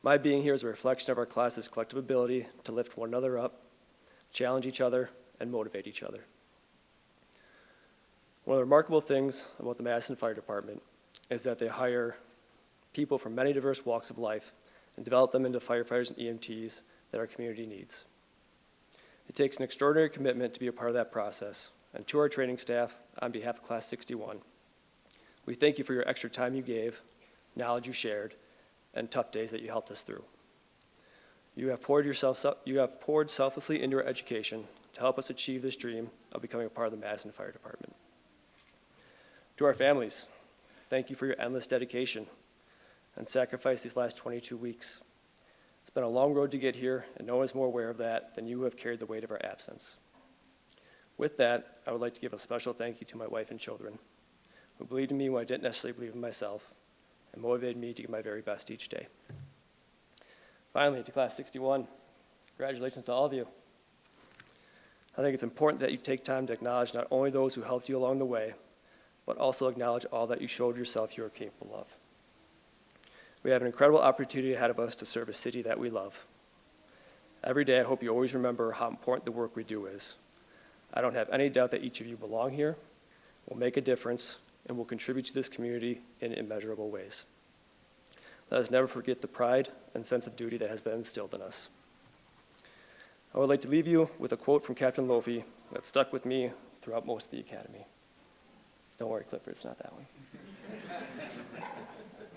My being here is a reflection of our class's collective ability to lift one another up, challenge each other, and motivate each other. One of the remarkable things about the Madison Fire Department is that they hire people from many diverse walks of life and develop them into firefighters and EMTs that our community needs. It takes an extraordinary commitment to be a part of that process, and to our training staff, on behalf of Class 61, we thank you for your extra time you gave, knowledge you shared, and tough days that you helped us through. You have poured selflessly into our education to help us achieve this dream of becoming a part of the Madison Fire Department. To our families, thank you for your endless dedication and sacrifice these last 22 weeks. It's been a long road to get here, and no one is more aware of that than you who have carried the weight of our absence. With that, I would like to give a special thank you to my wife and children, who believed in me when I didn't necessarily believe in myself, and motivated me to give my very best each day. Finally, to Class 61, congratulations to all of you. I think it's important that you take time to acknowledge not only those who helped you along the way, but also acknowledge all that you showed yourself you are capable of. We have an incredible opportunity ahead of us to serve a city that we love. Every day, I hope you always remember how important the work we do is. I don't have any doubt that each of you belong here, will make a difference, and will contribute to this community in immeasurable ways. Let us never forget the pride and sense of duty that has been instilled in us. I would like to leave you with a quote from Captain Lofi that stuck with me throughout most of the academy. Don't worry, Clifford, it's not that one.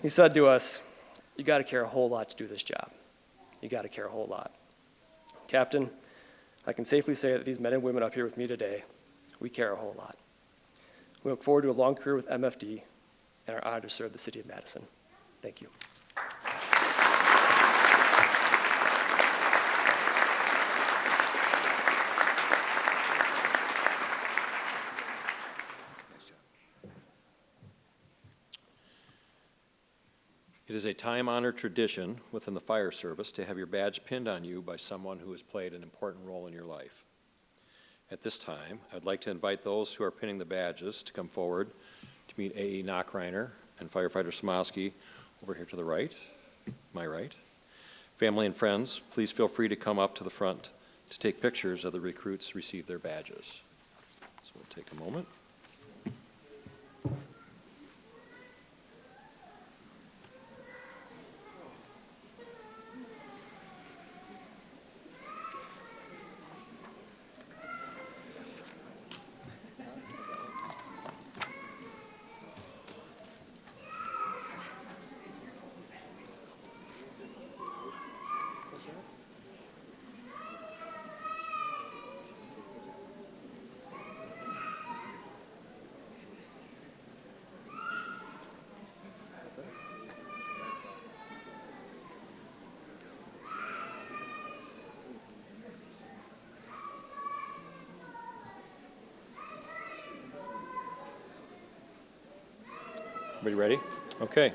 He said to us, "You got to care a whole lot to do this job. You got to care a whole lot." Captain, I can safely say that these men and women up here with me today, we care a whole lot. We look forward to a long career with MFD and are honored to serve the city of Madison. Thank you. It is a time-honored tradition within the fire service to have your badge pinned on you by someone who has played an important role in your life. At this time, I'd like to invite those who are pinning the badges to come forward to meet A.E. Knockreiner and Firefighter Smolsky over here to the right, my right. Family and friends, please feel free to come up to the front to take pictures of the recruits receive their badges. So we'll take a moment. Everybody ready? Okay.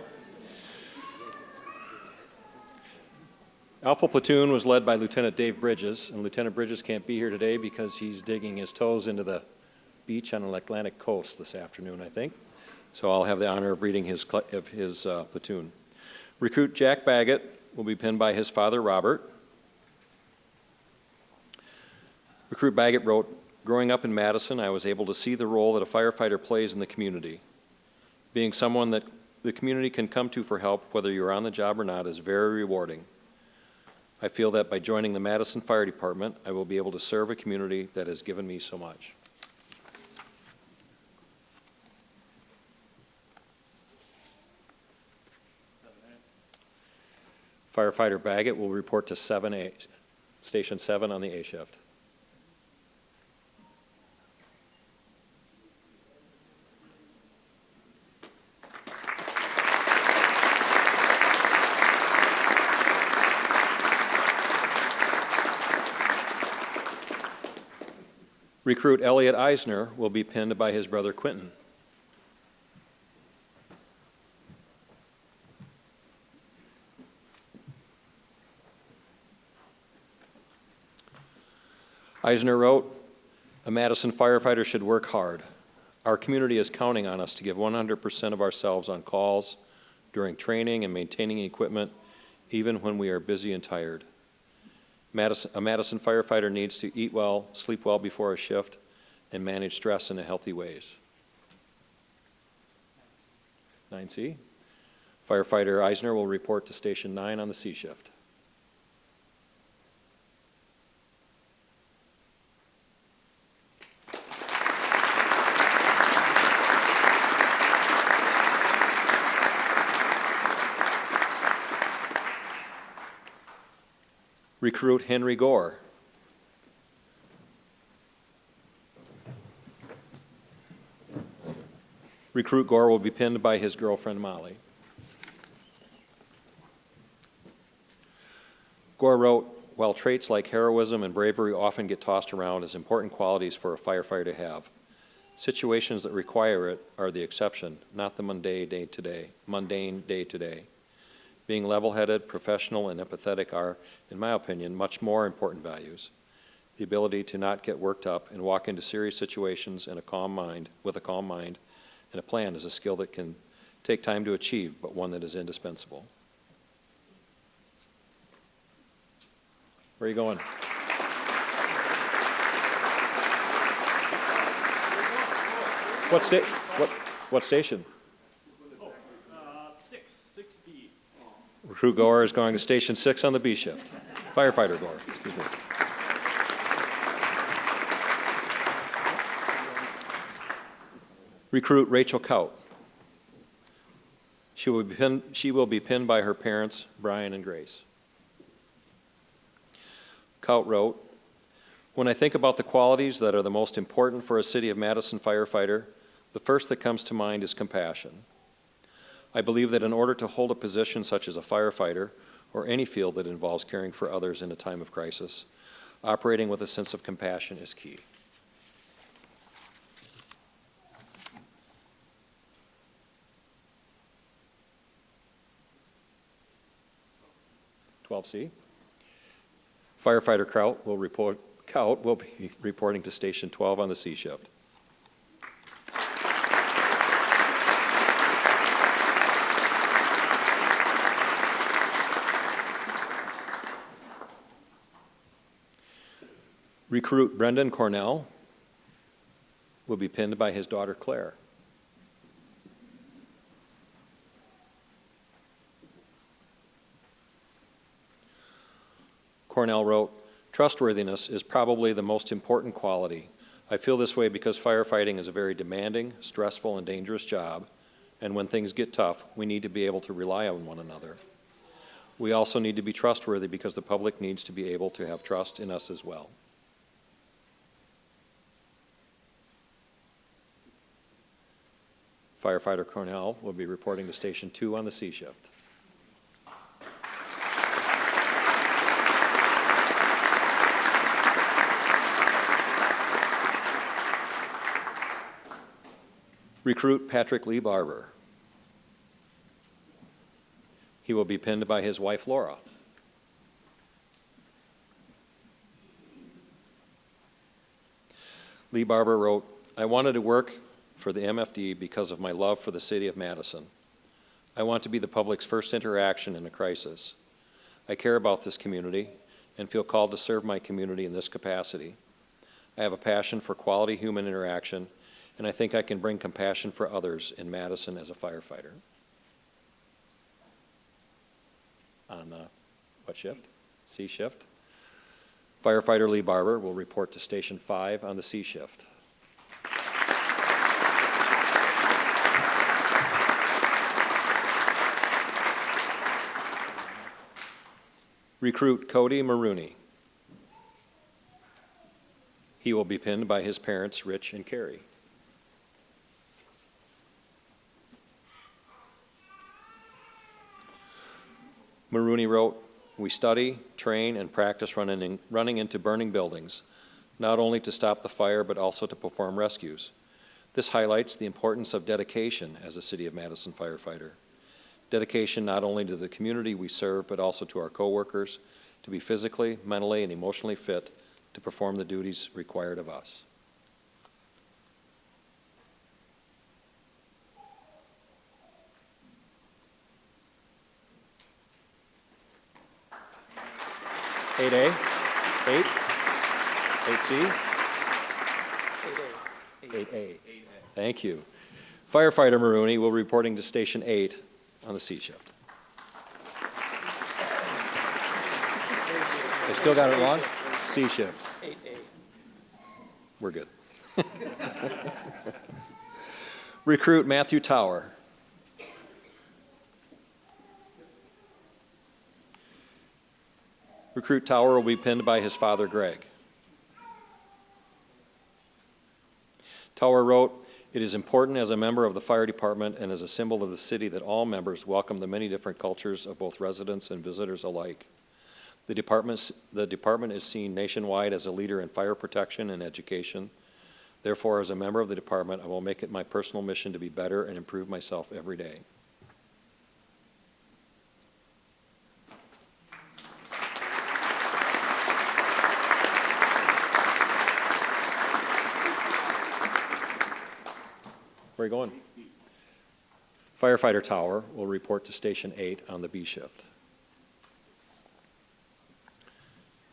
Alpha Platoon was led by Lieutenant Dave Bridges, and Lieutenant Bridges can't be here today because he's digging his toes into the beach on the Atlantic coast this afternoon, I think. So I'll have the honor of reading his platoon. Recruit Jack Baggett will be pinned by his father, Robert. Recruit Baggett wrote, "Growing up in Madison, I was able to see the role that a firefighter plays in the community. Being someone that the community can come to for help, whether you're on the job or not, is very rewarding. I feel that by joining the Madison Fire Department, I will be able to serve a community that has given me so much." Firefighter Baggett will report to Station 7 on the A shift. Recruit Elliot Eisner will be pinned by his brother Quentin. Eisner wrote, "A Madison firefighter should work hard. Our community is counting on us to give 100% of ourselves on calls, during training and maintaining equipment, even when we are busy and tired. A Madison firefighter needs to eat well, sleep well before a shift, and manage stress in healthy ways." 9C. Firefighter Eisner will report to Station 9 on the C shift. Recruit Henry Gore. Recruit Gore will be pinned by his girlfriend Molly. Gore wrote, "While traits like heroism and bravery often get tossed around as important qualities for a firefighter to have, situations that require it are the exception, not the mundane day-to-day. Being level-headed, professional, and empathetic are, in my opinion, much more important values. The ability to not get worked up and walk into serious situations with a calm mind and a plan is a skill that can take time to achieve, but one that is indispensable." Where are you going? What station? 6B. Recruit Gore is going to Station 6 on the B shift. Firefighter Gore, excuse me. Recruit Rachel Kaut. She will be pinned by her parents, Brian and Grace. Kaut wrote, "When I think about the qualities that are the most important for a City of Madison firefighter, the first that comes to mind is compassion. I believe that in order to hold a position such as a firefighter, or any field that involves caring for others in a time of crisis, operating with a sense of compassion is key." (12C). Firefighter Kaut will be reporting to Station 12 on the C shift. Recruit Brendan Cornell will be pinned by his daughter Claire. Cornell wrote, "Trustworthiness is probably the most important quality. I feel this way because firefighting is a very demanding, stressful, and dangerous job, and when things get tough, we need to be able to rely on one another. We also need to be trustworthy because the public needs to be able to have trust in us as well." Firefighter Cornell will be reporting to Station 2 on the C shift. Recruit Patrick Lee Barber. He will be pinned by his wife Laura. Lee Barber wrote, I wanted to work for the MFD because of my love for the city of Madison. I want to be the public's first interaction in a crisis. I care about this community and feel called to serve my community in this capacity. I have a passion for quality human interaction, and I think I can bring compassion for others in Madison as a firefighter. On the, what shift? C shift. Firefighter Lee Barber will report to Station 5 on the C shift. Recruit Cody Maroney. He will be pinned by his parents, Rich and Carrie. Maroney wrote, we study, train, and practice running into burning buildings, not only to stop the fire, but also to perform rescues. This highlights the importance of dedication as a City of Madison firefighter. Dedication not only to the community we serve, but also to our coworkers, to be physically, mentally, and emotionally fit to perform the duties required of us. Eight A, 8C, 8A. Thank you. Firefighter Maroney will be reporting to Station 8 on the C shift. I still got it wrong? C shift. 8A. We're good. Recruit Matthew Tower. Recruit Tower will be pinned by his father, Greg. Tower wrote, it is important as a member of the fire department and as a symbol of the city that all members welcome the many different cultures of both residents and visitors alike. The department is seen nationwide as a leader in fire protection and education. Therefore, as a member of the department, I will make it my personal mission to be better and improve myself every day. Where are you going? Firefighter Tower will report to Station 8 on the B shift.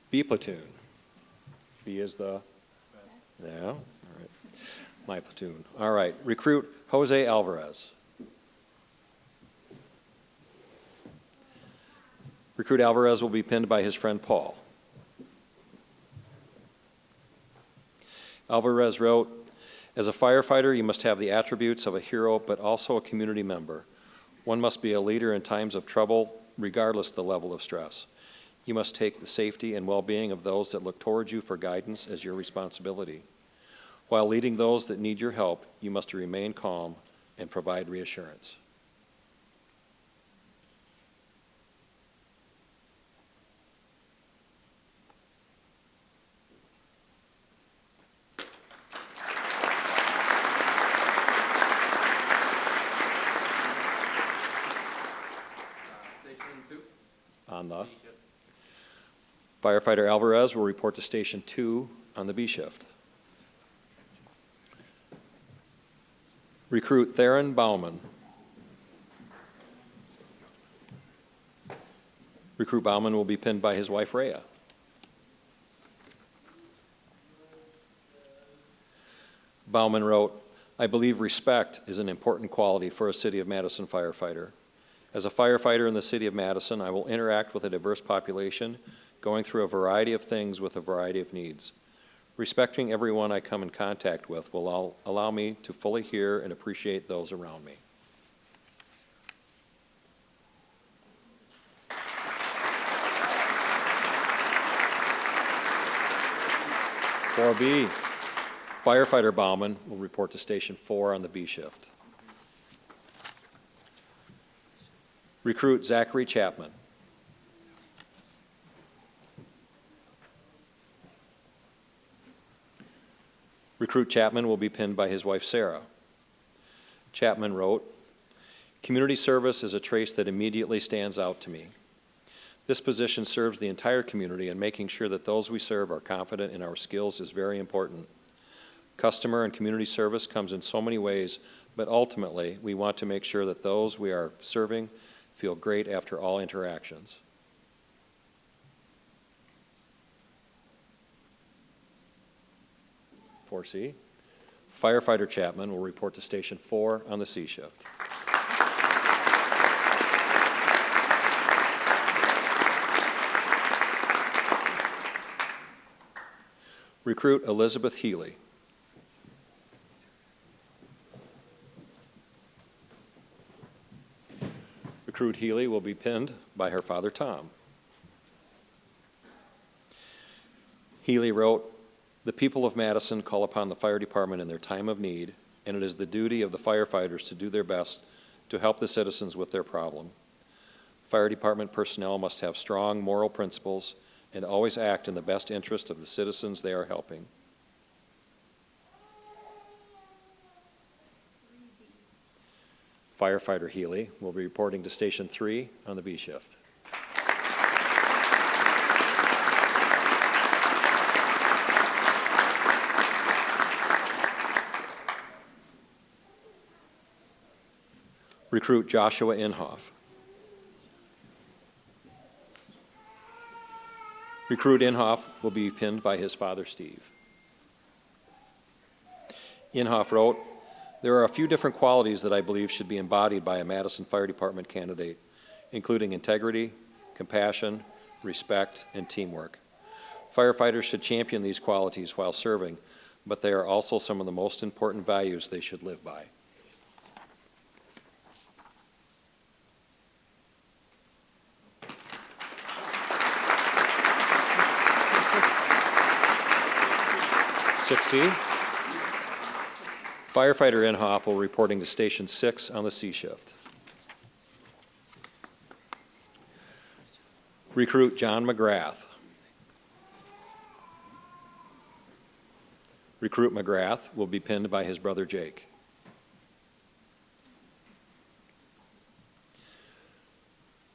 B platoon. B is the, yeah, all right. My platoon. All right, recruit Jose Alvarez. Recruit Alvarez will be pinned by his friend Paul. Alvarez wrote, as a firefighter, you must have the attributes of a hero, but also a community member. One must be a leader in times of trouble, regardless of the level of stress. You must take the safety and well-being of those that look towards you for guidance as your responsibility. While leading those that need your help, you must remain calm and provide reassurance. On the Firefighter Alvarez will report to Station 2 on the B shift. Recruit Theron Bauman. Recruit Bauman will be pinned by his wife Rhea. Bauman wrote, I believe respect is an important quality for a City of Madison firefighter. As a firefighter in the City of Madison, I will interact with a diverse population, going through a variety of things with a variety of needs. Respecting everyone I come in contact with will allow me to fully hear and appreciate those around me. For B, Firefighter Bauman will report to Station 4 on the B shift. Recruit Zachary Chapman. Recruit Chapman will be pinned by his wife Sarah. Chapman wrote, community service is a trait that immediately stands out to me. This position serves the entire community, and making sure that those we serve are confident in our skills is very important. Customer and community service comes in so many ways, but ultimately, we want to make sure that those we are serving feel great after all interactions. (4C). Firefighter Chapman will report to Station 4 on the C shift. Recruit Elizabeth Healy. Recruit Healy will be pinned by her father, Tom. Healy wrote, "The people of Madison call upon the fire department in their time of need, and it is the duty of the firefighters to do their best to help the citizens with their problem. Fire department personnel must have strong moral principles and always act in the best interest of the citizens they are helping." Firefighter Healy will be reporting to Station 3 on the B shift. Recruit Joshua Inhofe. Recruit Inhofe will be pinned by his father, Steve. Inhofe wrote, "There are a few different qualities that I believe should be embodied by a Madison Fire Department candidate, including integrity, compassion, respect, and teamwork. Firefighters should champion these qualities while serving, but they are also some of the most important values they should live by." (6C). Firefighter Inhofe will be reporting to Station 6 on the C shift. Recruit John McGrath. Recruit McGrath will be pinned by his brother Jake.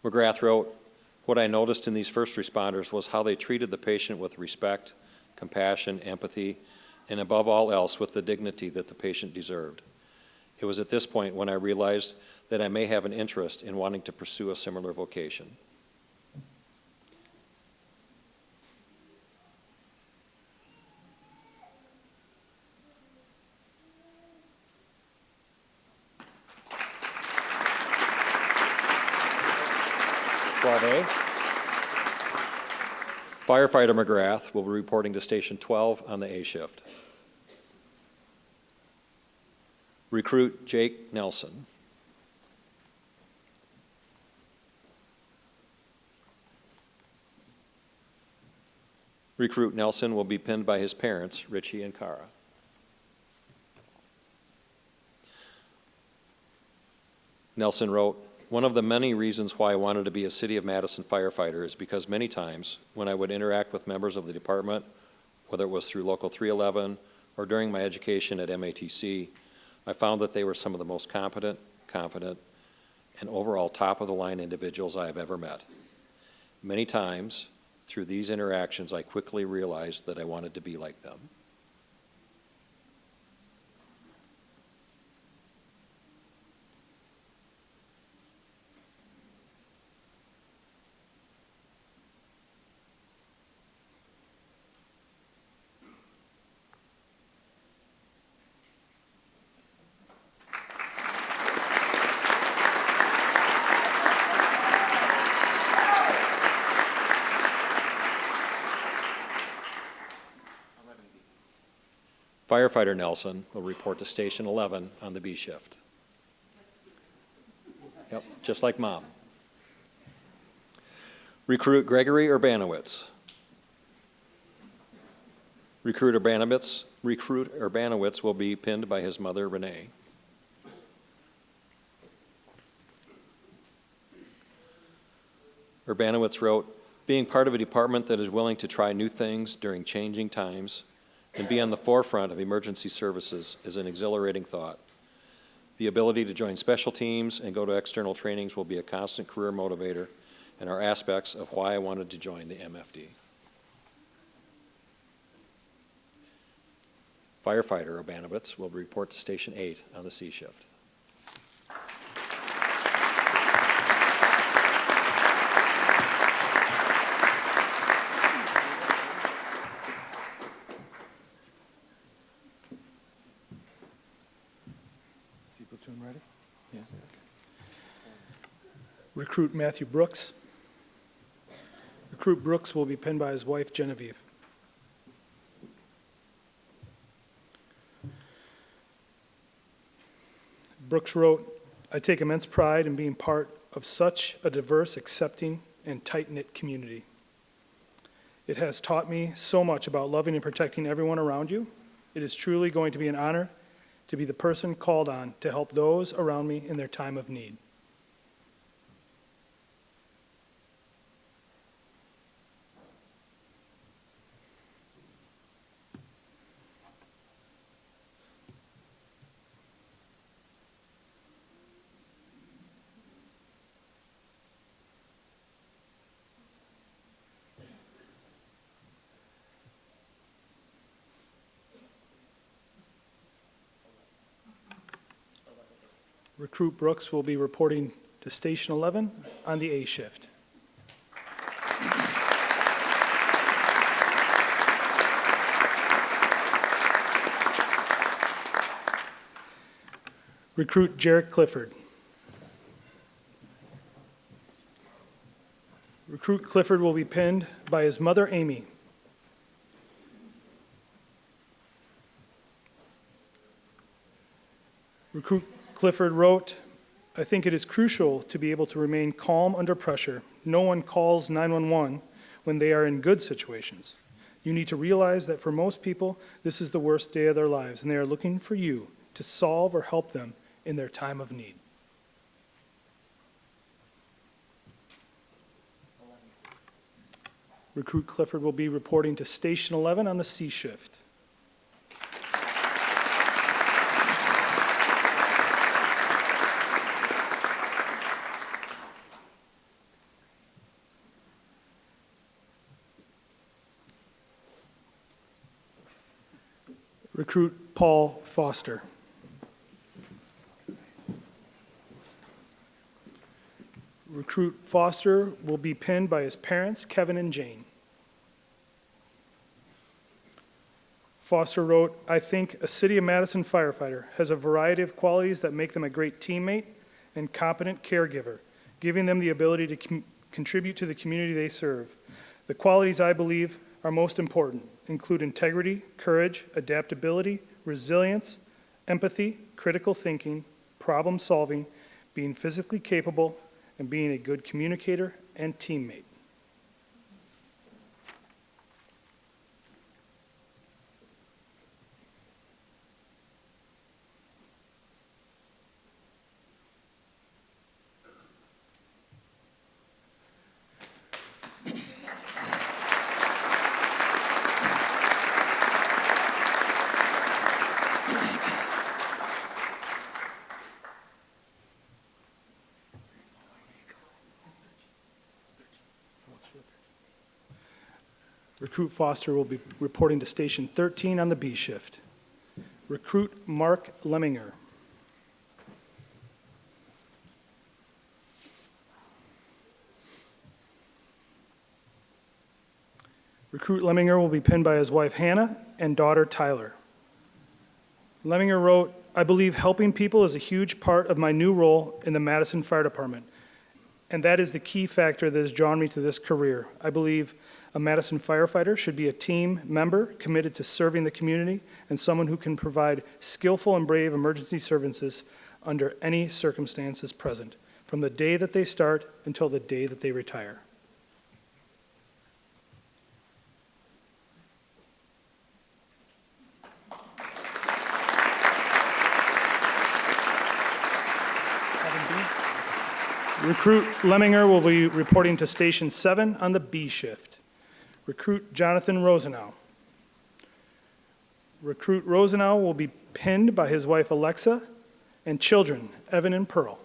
McGrath wrote, "What I noticed in these first responders was how they treated the patient with respect, compassion, empathy, and above all else with the dignity that the patient deserved. It was at this point when I realized that I may have an interest in wanting to pursue a similar vocation." Firefighter McGrath will be reporting to Station 12 on the A shift. Recruit Jake Nelson. Recruit Nelson will be pinned by his parents, Richie and Cara. Nelson wrote, "One of the many reasons why I wanted to be a City of Madison firefighter is because many times when I would interact with members of the department, whether it was through Local 311 or during my education at MATC, I found that they were some of the most competent, confident, and overall top-of-the-line individuals I have ever met. Many times, through these interactions, I quickly realized that I wanted to be like them." Firefighter Nelson will report to Station 11 on the B shift. Yep, just like Mom. Recruit Gregory Urbanowitz. Recruit Urbanowitz will be pinned by his mother, Renee. Urbanowitz wrote, "Being part of a department that is willing to try new things during changing times and be on the forefront of emergency services is an exhilarating thought. The ability to join special teams and go to external trainings will be a constant career motivator and are aspects of why I wanted to join the MFD." Firefighter Abanowitz will report to Station 8 on the C shift. C platoon ready? Yes. Recruit Matthew Brooks. Recruit Brooks will be pinned by his wife Genevieve. Brooks wrote, "I take immense pride in being part of such a diverse, accepting, and tight-knit community. It has taught me so much about loving and protecting everyone around you. It is truly going to be an honor to be the person called on to help those around me in their time of need." Recruit Brooks will be reporting to Station 11 on the A shift. Recruit Jarek Clifford. Recruit Clifford will be pinned by his mother, Amy. Recruit Clifford wrote, "I think it is crucial to be able to remain calm under pressure. No one calls 911 when they are in good situations. You need to realize that for most people, this is the worst day of their lives, and they are looking for you to solve or help them in their time of need." Recruit Clifford will be reporting to Station 11 on the C shift. Recruit Paul Foster. Recruit Foster will be pinned by his parents, Kevin and Jane. Foster wrote, "I think a City of Madison firefighter has a variety of qualities that make them a great teammate and competent caregiver, giving them the ability to contribute to the community they serve. The qualities I believe are most important include integrity, courage, adaptability, resilience, empathy, critical thinking, problem solving, being physically capable, and being a good communicator and teammate." Recruit Foster will be reporting to Station 13 on the B shift. Recruit Mark Lemminger. Recruit Lemminger will be pinned by his wife Hannah and daughter Tyler. Lemminger wrote, "I believe helping people is a huge part of my new role in the Madison Fire Department, and that is the key factor that has drawn me to this career. I believe a Madison firefighter should be a team member committed to serving the community and someone who can provide skillful and brave emergency services under any circumstances present, from the day that they start until the day that they retire." Recruit Lemminger will be reporting to Station 7 on the B shift. Recruit Jonathan Rosenau. Recruit Rosenau will be pinned by his wife Alexa and children, Evan and Pearl.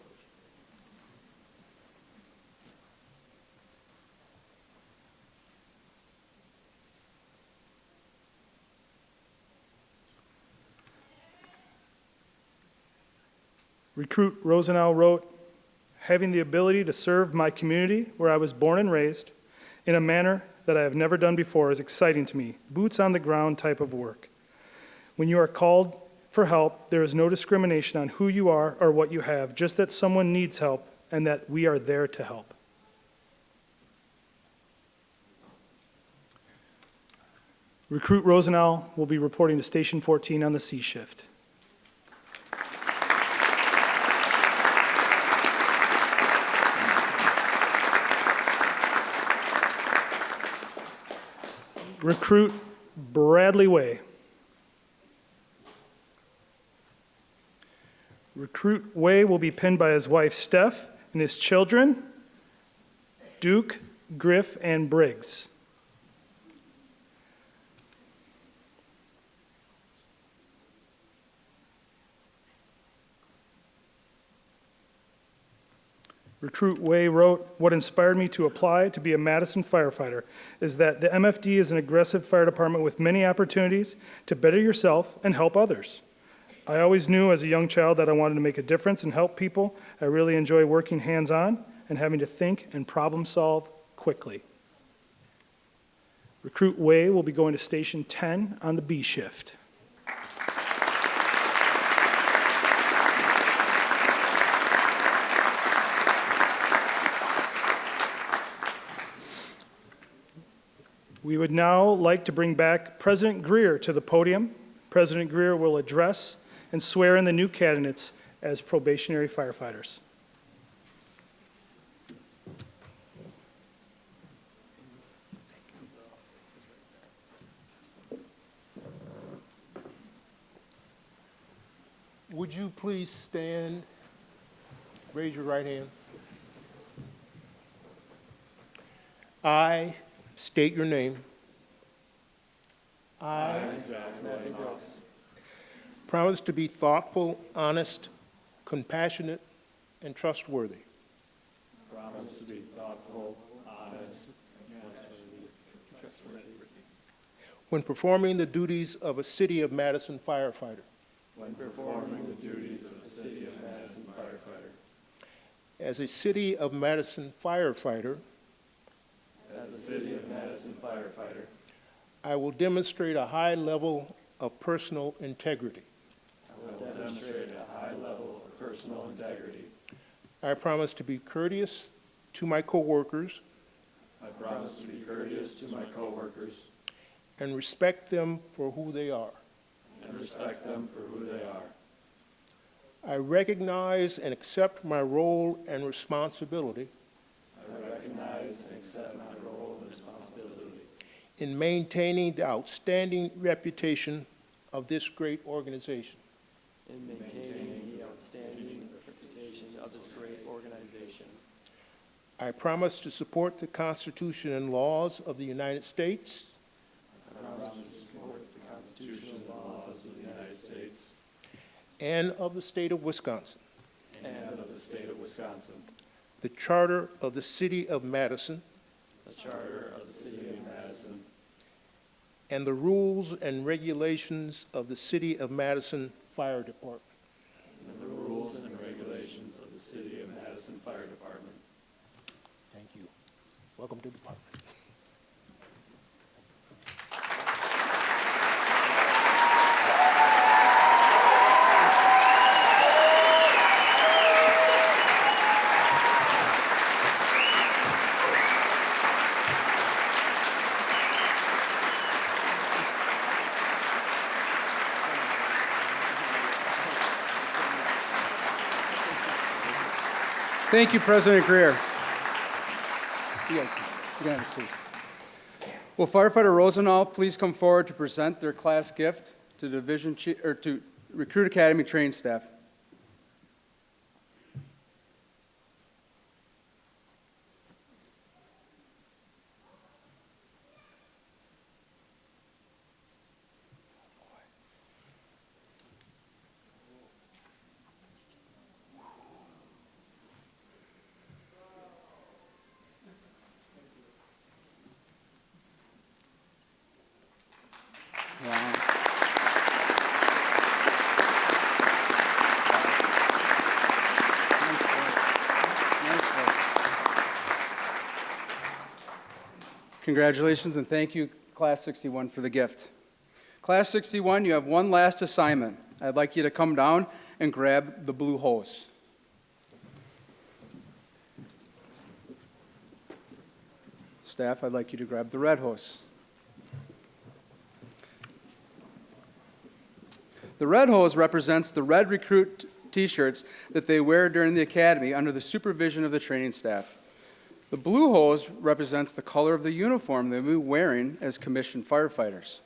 Recruit Rosenau wrote, "Having the ability to serve my community where I was born and raised in a manner that I have never done before is exciting to me, boots on the ground type of work. When you are called for help, there is no discrimination on who you are or what you have, just that someone needs help and that we are there to help." Recruit Rosenau will be reporting to Station 14 on the C shift. Recruit Bradley Way. Recruit Way will be pinned by his wife Steph and his children, Duke, Griff, and Briggs. Recruit Way wrote, "What inspired me to apply to be a Madison firefighter is that the MFD is an aggressive fire department with many opportunities to better yourself and help others. I always knew as a young child that I wanted to make a difference and help people. I really enjoy working hands-on and having to think and problem solve quickly." Recruit Way will be going to Station 10 on the B shift. We would now like to bring back President Greer to the podium. President Greer will address and swear in the new candidates as probationary firefighters. Would you please stand, raise your right hand. I state your name. I promise to be thoughtful, honest, compassionate, and trustworthy. Promise to be thoughtful, honest, and trustworthy. When performing the duties of a City of Madison firefighter. When performing the duties of the City of Madison firefighter. As a City of Madison firefighter. As a City of Madison firefighter. I will demonstrate a high level of personal integrity. I will demonstrate a high level of personal integrity. I promise to be courteous to my coworkers. I promise to be courteous to my coworkers. And respect them for who they are. And respect them for who they are. I recognize and accept my role and responsibility. I recognize and accept my role and responsibility in maintaining the outstanding reputation of this great organization. In maintaining the outstanding reputation of this great organization. I promise to support the Constitution and laws of the United States. I promise to support the Constitution and laws of the United States. And of the state of Wisconsin. And of the state of Wisconsin. The Charter of the City of Madison. The Charter of the City of Madison. And the rules and regulations of the City of Madison Fire Department. And the rules and regulations of the City of Madison Fire Department. Thank you. Welcome to the department. Thank you, President Greer. You guys can have a seat. Will Firefighter Rosenau please come forward to present their class gift to Division Chief, or to Recruit Academy training staff? Congratulations and thank you, Class 61, for the gift. Class 61, you have one last assignment. I'd like you to come down and grab the blue hose. Staff, I'd like you to grab the red hose. The red hose represents the red recruit t-shirts that they wear during the academy under the supervision of the training staff. The blue hose represents the color of the uniform they'll be wearing as commissioned firefighters.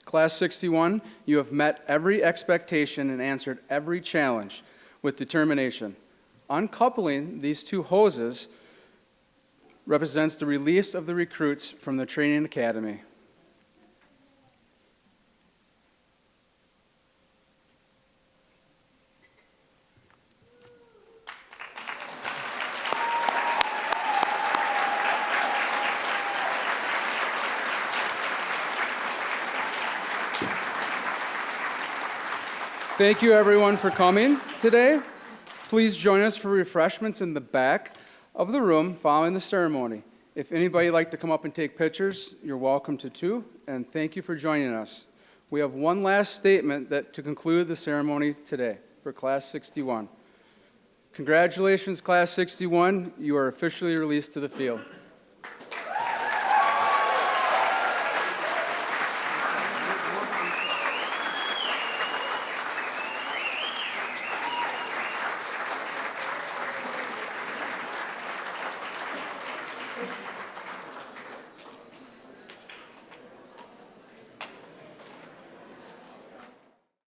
Class 61, you have met every expectation and answered every challenge with determination. Uncoupling these two hoses represents the release of the recruits from the training academy. Thank you, everyone, for coming today. Please join us for refreshments in the back of the room following the ceremony. If anybody would like to come up and take pictures, you're welcome to too, and thank you for joining us. We have one last statement to conclude the ceremony today for Class 61. Congratulations, Class 61. You are officially released to the field.